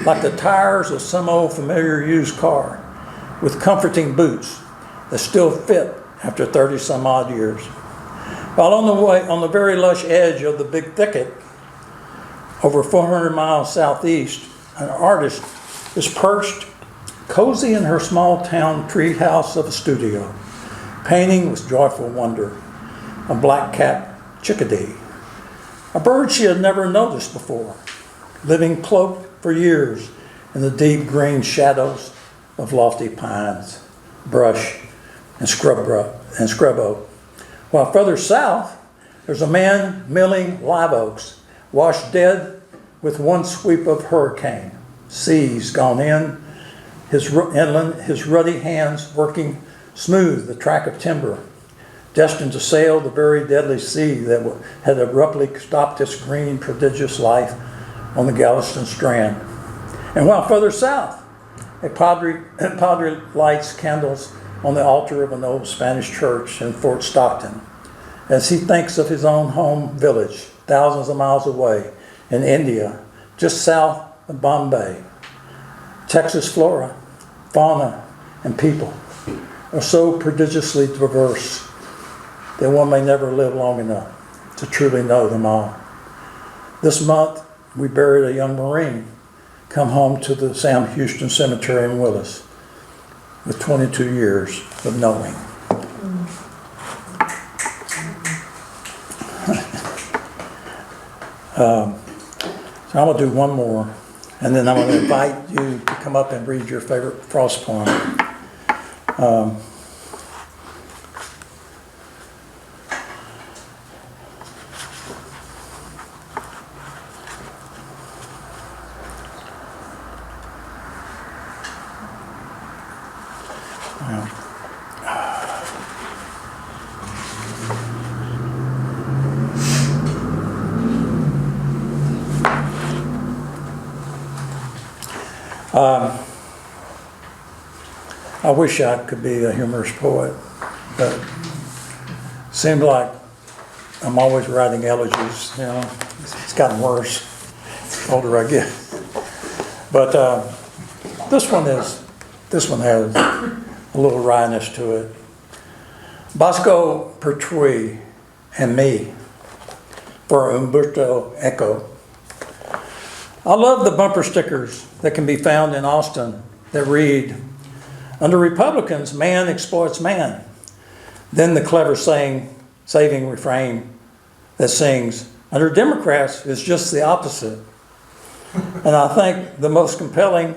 like the tires of some old familiar used car, with comforting boots that still fit after 30 some odd years. While on the very lush edge of the big thicket, over 400 miles southeast, an artist is perched cozy in her small town tree house of a studio, painting with joyful wonder a black-capped chickadee, a bird she had never noticed before, living cloaked for years in the deep green shadows of lofty pines, brush, and scrub oak. While further south, there's a man milling live oaks, washed dead with one sweep of hurricane. Seas gone in, his ruddy hands working smooth the track of timber, destined to sail the very deadly sea that had abruptly stopped its green, prodigious life on the Galveston Strand. And while further south, a padre lights candles on the altar of an old Spanish church in Fort Stockton as he thinks of his own home village, thousands of miles away in India, just south of Bombay. Texas flora, fauna, and people are so prodigiously diverse that one may never live long enough to truly know them all. This month, we buried a young Marine come home to the Sam Houston Cemetery in Willis with 22 years of knowing. So I'm going to do one more, and then I'm going to invite you to come up and read your favorite Frost poem. I wish I could be a humorous poet, but it seems like I'm always writing elegies. It's gotten worse the older I get. But this one has a little wryness to it. Bosco Pertwee and Me, for Umberto Eco. I love the bumper stickers that can be found in Austin that read, "Under Republicans, man exploits man." Then the clever saving refrain that sings, "Under Democrats, it's just the opposite." And I think the most compelling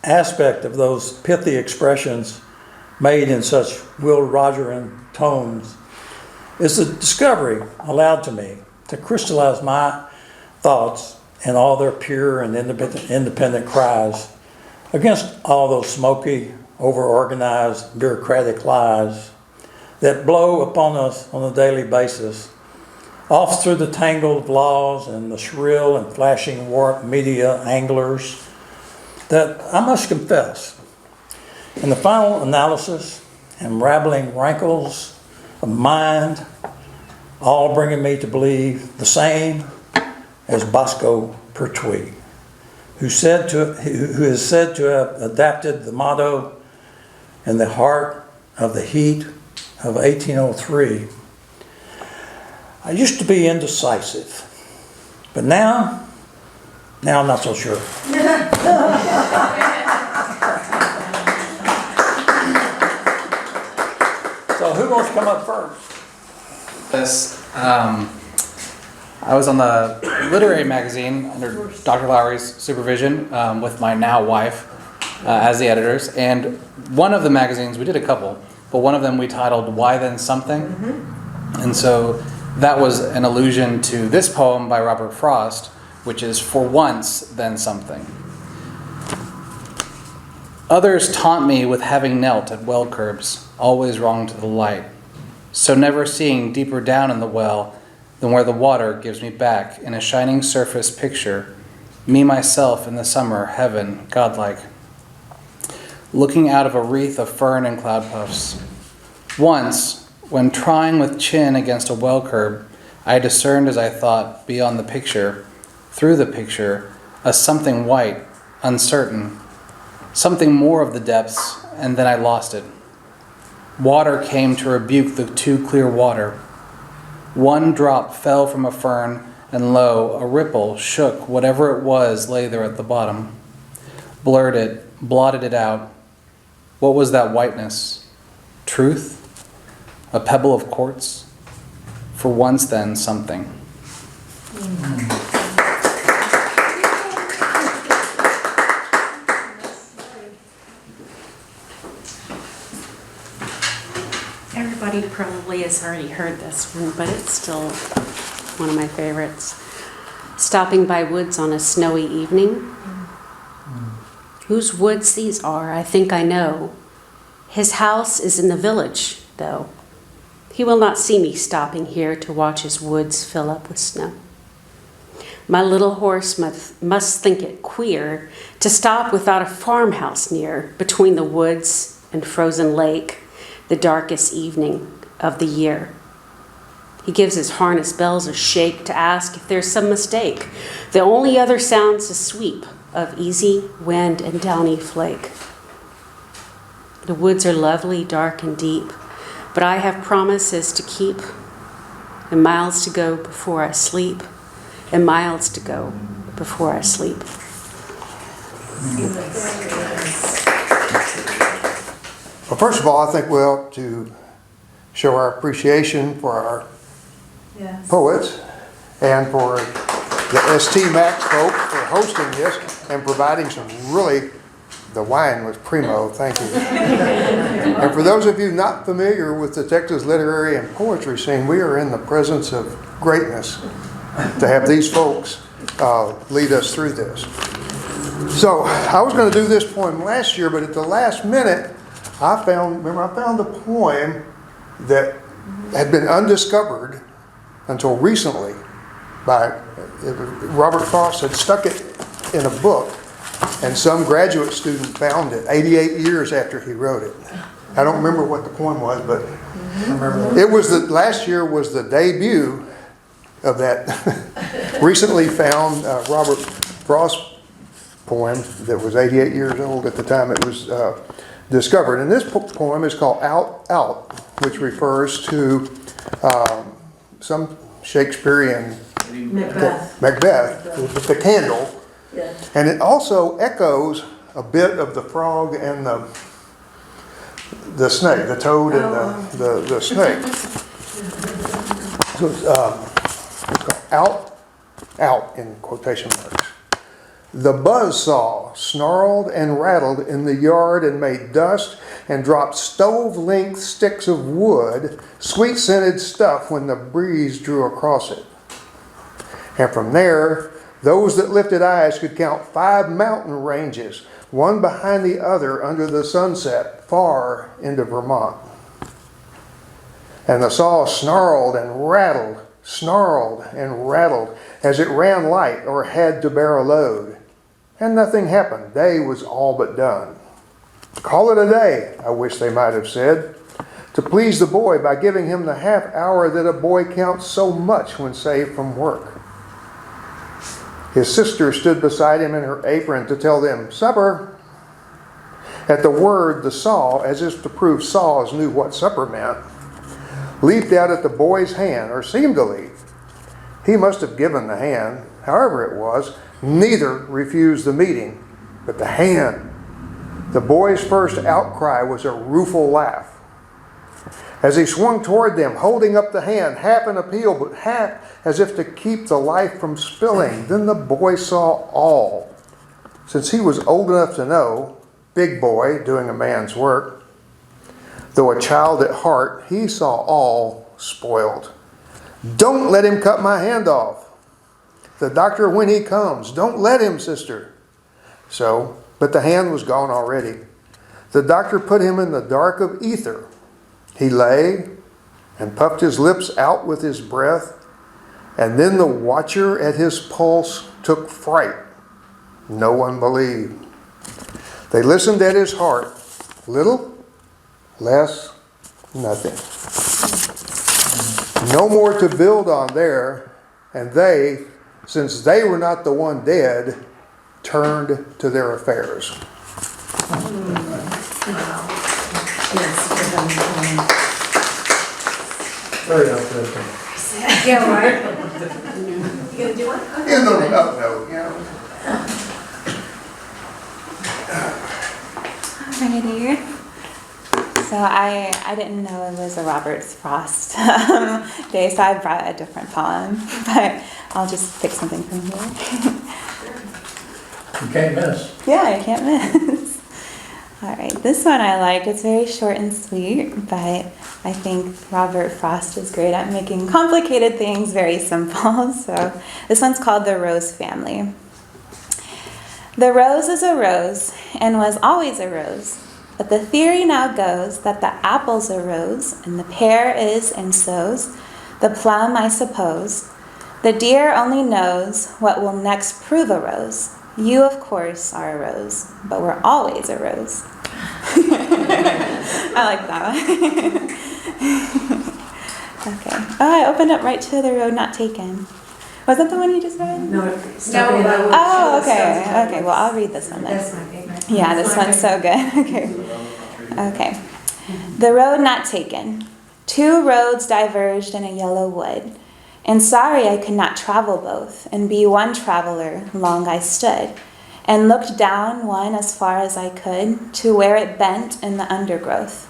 aspect of those pithy expressions made in such Will Rogerian tones is the discovery allowed to me to crystallize my thoughts in all their pure and independent cries against all those smoky, over-organized, bureaucratic lies that blow upon us on a daily basis, off through the tangle of laws and the shrill and flashing warped media anglers, that I must confess, in the final analysis and rattling rankles of mind, all bringing me to believe the same as Bosco Pertwee, who is said to have adapted the motto in the heart of the heat of 1803. I used to be indecisive, but now I'm not so sure. So who wants to come up first? I was on the literary magazine under Dr. Lowery's supervision with my now wife as the editors. And one of the magazines, we did a couple, but one of them we titled Why Then Something? And so that was an allusion to this poem by Robert Frost, which is For Once Then Something. Others taunt me with having knelt at well curbs, always wrong to the light, so never seeing deeper down in the well than where the water gives me back in a shining surface picture, me myself in the summer heaven godlike, looking out of a wreath of fern and cloud puffs. Once, when trying with chin against a well curb, I discerned as I thought beyond the picture, through the picture, a something white, uncertain, something more of the depths, and then I lost it. Water came to rebuke the too clear water. One drop fell from a fern, and lo, a ripple shook whatever it was lay there at the bottom. Blurred it, blotted it out. What was that whiteness? Truth? A pebble of quartz? For once then, something. Everybody probably has already heard this one, but it's still one of my favorites. Stopping by woods on a snowy evening. Whose woods these are, I think I know. His house is in the village, though. He will not see me stopping here to watch his woods fill up with snow. My little horse must think it queer to stop without a farmhouse near, between the woods and frozen lake, the darkest evening of the year. He gives his harness bells a shake to ask if there's some mistake. The only other sound's a sweep of easy wind and downy flake. The woods are lovely, dark and deep, but I have promises to keep, and miles to go before I sleep, and miles to go before I sleep. Well, first of all, I think we ought to show our appreciation for our poets and for the ST Max folk for hosting this and providing some really, the wine was primo, thank you. And for those of you not familiar with the Texas literary and poetry scene, we are in the presence of greatness to have these folks lead us through this. So I was going to do this poem last year, but at the last minute, I found a poem that had been undiscovered until recently by Robert Frost had stuck it in a book, and some graduate student found it 88 years after he wrote it. I don't remember what the poem was, but it was last year was the debut of that recently found Robert Frost poem that was 88 years old at the time it was discovered. And this poem is called Out, Out, which refers to some Shakespearean Macbeth with the candle. Yeah. And it also echoes a bit of the frog and the snake, the toad and the snake. So it's called Out, Out in quotation marks. The buzzsaw snarled and rattled in the yard and made dust and dropped stove-length sticks of wood, sweet-scented stuff when the breeze drew across it. And from there, Those that lifted eyes could count 5 mountain ranges, one behind the other under the sunset, far into Vermont. And the saw snarled and rattled as it ran light or had to bear a load. And nothing happened. Day was all but done. Call it a day, I wish they might have said, to please the boy by giving him the half hour that a boy counts so much when saved from work. His sister stood beside him in her apron to tell them, supper. At the word, the saw, as if to prove saws knew what supper meant, leaped out at the boy's hand, or seemed to leap. He must have given the hand. However it was, neither refused the meeting, but the hand. The boy's first outcry was a rueful laugh. As he swung toward them, holding up the hand, half in appeal, but half as if to keep the life from spilling, then the boy saw all. Since he was old enough to know, big boy doing a man's work, though a child at heart, he saw all spoiled. Don't let him cut my hand off. The doctor when he comes, don't let him, sister. So, but the hand was gone already. The doctor put him in the dark of ether. He lay and puffed his lips out with his breath, and then the watcher at his pulse took fright. No one believed. They listened at his heart. Little, less, nothing. No more to build on there, and they, since they were not the one dead, turned to their affairs. Very uplifting. Yeah, right. You gonna do one? In the note, yeah. Alrighty. So I didn't know it was a Robert Frost day, so I brought a different poem, but I'll just pick something from here. You can't miss. Yeah, I can't miss. Alright, this one I like. It's very short and sweet, but I think Robert Frost is great at making complicated things very simple. So this one's called The Rose Family. The rose is a rose and was always a rose. But the theory now goes that the apple's a rose, and the pear is and so's, the plum, I suppose. The deer only knows what will next prove a rose. You, of course, are a rose, but we're always a rose. I like that one. Okay. Oh, I opened up right to The Road Not Taken. Was that the one you just read? No. Oh, okay. Okay, well, I'll read this one then. That's my favorite. Yeah, this one's so good. Okay. Okay. The road not taken. 2 roads diverged in a yellow wood, and sorry I could not travel both, and be one traveler, long I stood, and looked down one as far as I could, to where it bent in the undergrowth.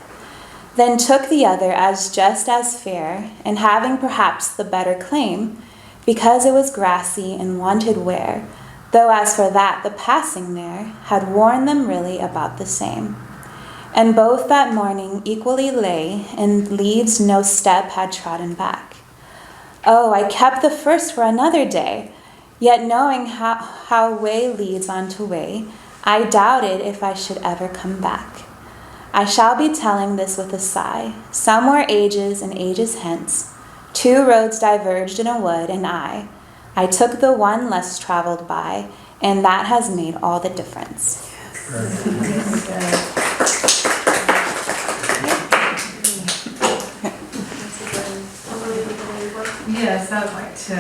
Then took the other as just as fair, and having perhaps the better claim, because it was grassy and wanted wear, though as for that the passing there had worn them really about the same. And both that morning equally lay, and leaves no step had trodden back. Oh, I kept the first for another day, yet knowing how way leads on to way, I doubted if I should ever come back. I shall be telling this with a sigh. Somewhere ages and ages hence, 2 roads diverged in a wood, and I took the one less traveled by, and that has made all the difference. Yes, I'd like to,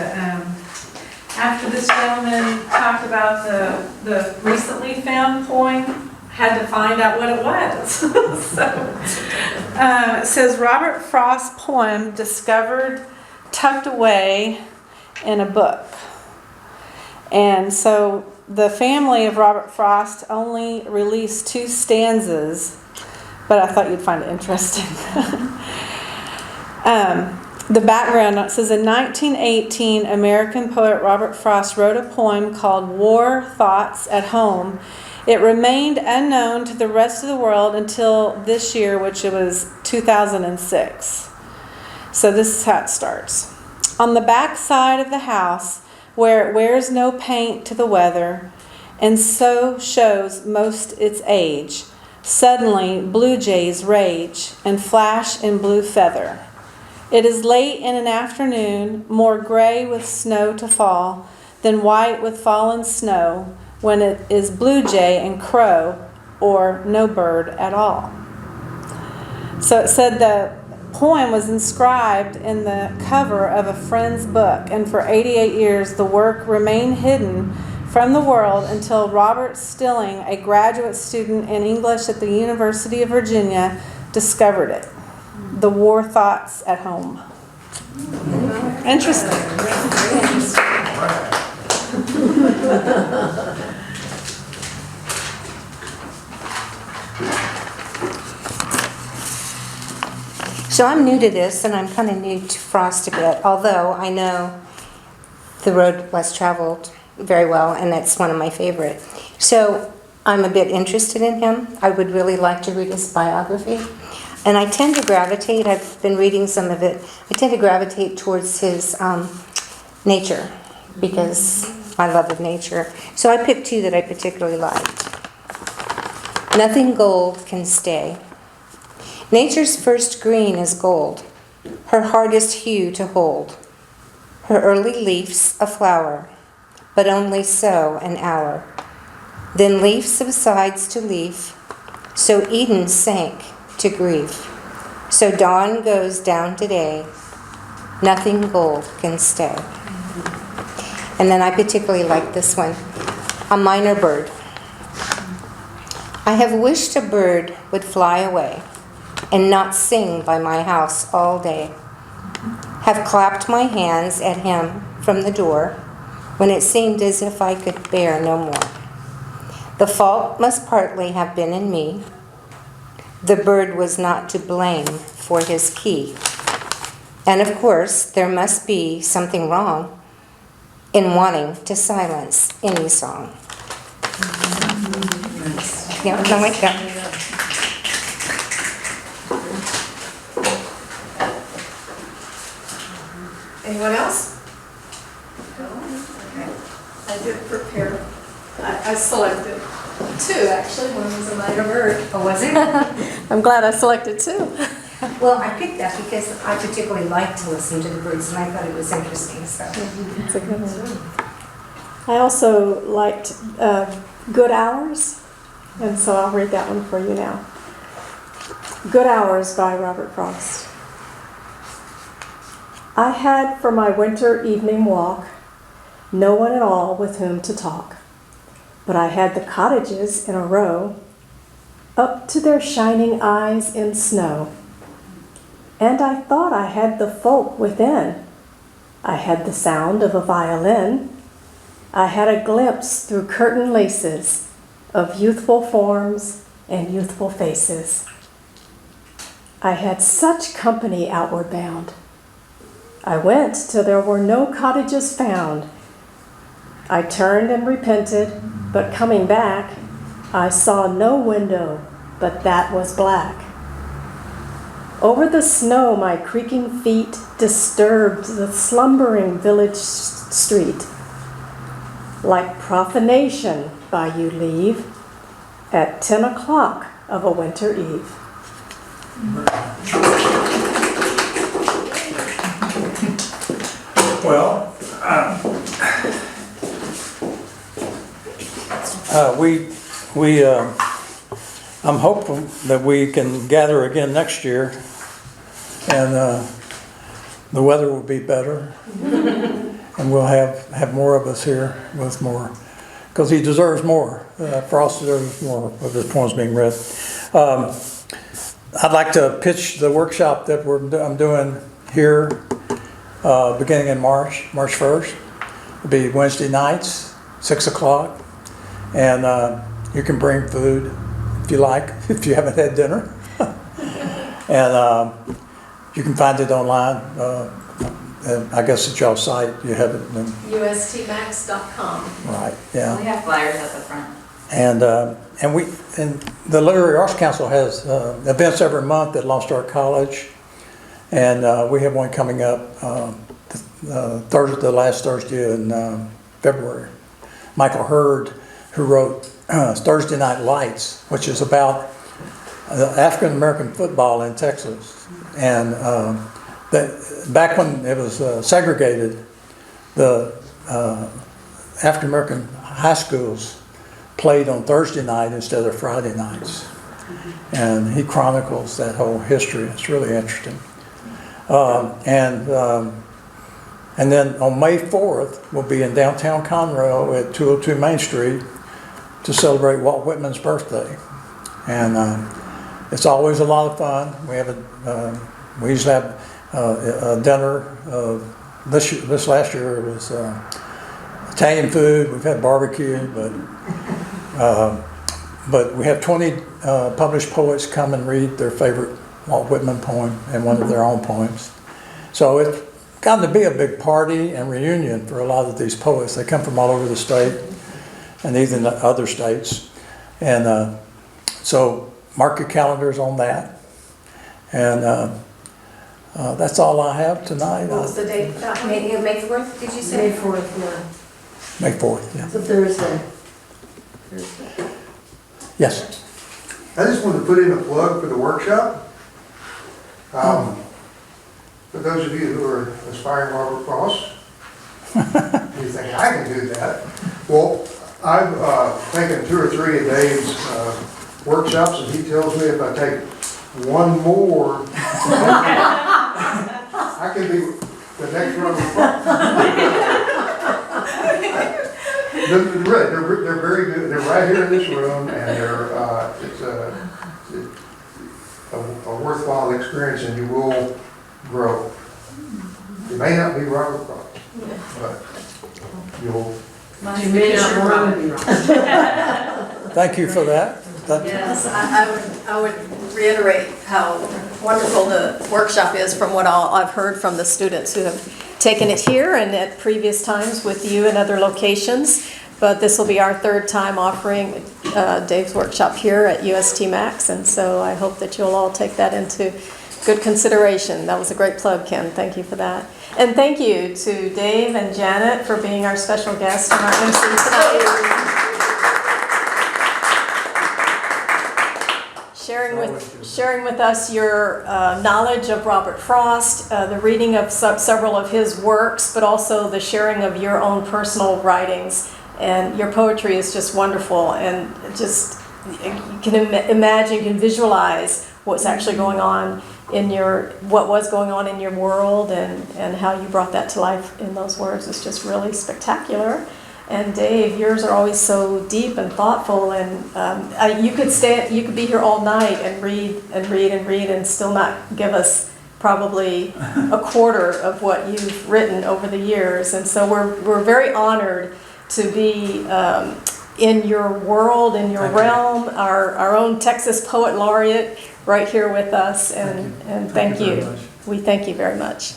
after this gentleman talked about the recently found poem, had to find out what it was. So, it says Robert Frost poem discovered tucked away in a book. And so the family of Robert Frost only released 2 stanzas, but I thought you'd find it interesting. The background, it says, in 1918, American poet Robert Frost wrote a poem called War Thoughts at Home. It remained unknown to the rest of the world until this year, which it was 2006. So this is how it starts. On the back side of the house, where it wears no paint to the weather, and so shows most its age. Suddenly blue jays rage and flash in blue feather. It is late in an afternoon, more gray with snow to fall than white with fallen snow, when it is blue jay and crow, or no bird at all. So it said the poem was inscribed in the cover of a friend's book, and for 88 years the work remained hidden from the world until Robert Stilling, a graduate student in English at the University of Virginia, discovered it. The War Thoughts at Home. Interesting. So I'm new to this, and I'm kind of new to Frost a bit, although I know the road less traveled very well, and that's one of my favorite. So I'm a bit interested in him. I would really like to read his biography. And I tend to gravitate, I've been reading some of it, I tend to gravitate towards his nature, because my love of nature. So I picked two that I particularly liked. Nothing gold can stay. Nature's first green is gold, her hardest hue to hold. Her early leaf's a flower, but only so an hour. Then leaf subsides to leaf, so Eden sank to grief. So dawn goes down today, nothing gold can stay. And then I particularly like this one, a minor bird. I have wished a bird would fly away and not sing by my house all day. Have clapped my hands at him from the door when it seemed as if I could bear no more. The fault must partly have been in me. The bird was not to blame for his key. And of course, there must be something wrong in wanting to silence any song. Yeah, I like that. Anyone else? Okay. I did prepare, I selected two, actually. One was a minor bird. Oh, was it? I'm glad I selected two. Well, I picked that because I particularly like to listen to the birds, and I thought it was interesting, so. It's a good one. I also liked Good Hours, and so I'll read that one for you now. Good Hours by Robert Frost. I had for my winter evening walk no one at all with whom to talk, but I had the cottages in a row up to their shining eyes in snow. And I thought I had the folk within. I had the sound of a violin. I had a glimpse through curtain laces of youthful forms and youthful faces. I had such company outward bound. I went till there were no cottages found. I turned and repented, but coming back, I saw no window, but that was black. Over the snow my creaking feet disturbed the slumbering village street. Like profanation by you leave at 10 o'clock of a winter eve. Well, I'm hopeful that we can gather again next year, and the weather will be better, and we'll have more of us here with more, because he deserves more. Frost deserves more of his poems being read. I'd like to pitch the workshop that I'm doing here, beginning in March 1st. It'll be Wednesday nights, 6 o'clock, and you can bring food if you like, if you haven't had dinner. And you can find it online. And I guess at y'all's site, you have it. USTmax.com. Right, yeah. We have flyers at the front. And the Literary Arts Council has events every month at Lone Star College, and we have one coming up the last Thursday in February. Michael Hurd, who wrote Thursday Night Lights, which is about African-American football in Texas. And back when it was segregated, the African-American high schools played on Thursday night instead of Friday nights. And he chronicles that whole history. It's really interesting. And then on May 4th, we'll be in downtown Conroe at 202 Main Street to celebrate Walt Whitman's birthday. And it's always a lot of fun. We usually have a dinner. This last year it was Italian food. We've had barbecue, but we have 20 published poets come and read their favorite Walt Whitman poem and one of their own poems. So it's gotten to be a big party and reunion for a lot of these poets. They come from all over the state and even other states. And so mark your calendars on that. And that's all I have tonight. What was the date? May 4th, did you say? May 4th, yeah. May 4th, yeah. It's a Thursday. Yes. I just wanted to put in a plug for the workshop. For those of you who are aspiring Robert Frost, you think I can do that. Well, I've taken 2 or 3 of Dave's workshops, and he tells me if I take one more, I can be the next Robert Frost. They're very good. They're right here in this room, and it's a worthwhile experience, and you will grow. You may not be Robert Frost, but you'll. You may not want to be wrong. Thank you for that. Yes, I would reiterate how wonderful the workshop is from what all I've heard from the students who have taken it here and at previous times with you in other locations. But this will be our 3rd time offering Dave's workshop here at UST Max, and so I hope that you'll all take that into good consideration. That was a great plug, Ken. Thank you for that. And thank you to Dave and Janet for being our special guests and our MC tonight. Sharing with us your knowledge of Robert Frost, the reading of several of his works, but also the sharing of your own personal writings. And your poetry is just wonderful, and just you can imagine, you can visualize what's actually going on in what was going on in your world, and how you brought that to life in those words. It's just really spectacular. And Dave, yours are always so deep and thoughtful, and you could be here all night and read and still not give us probably a quarter of what you've written over the years. And so we're very honored to be in your world, in your realm, our own Texas Poet Laureate right here with us, and thank you. We thank you very much.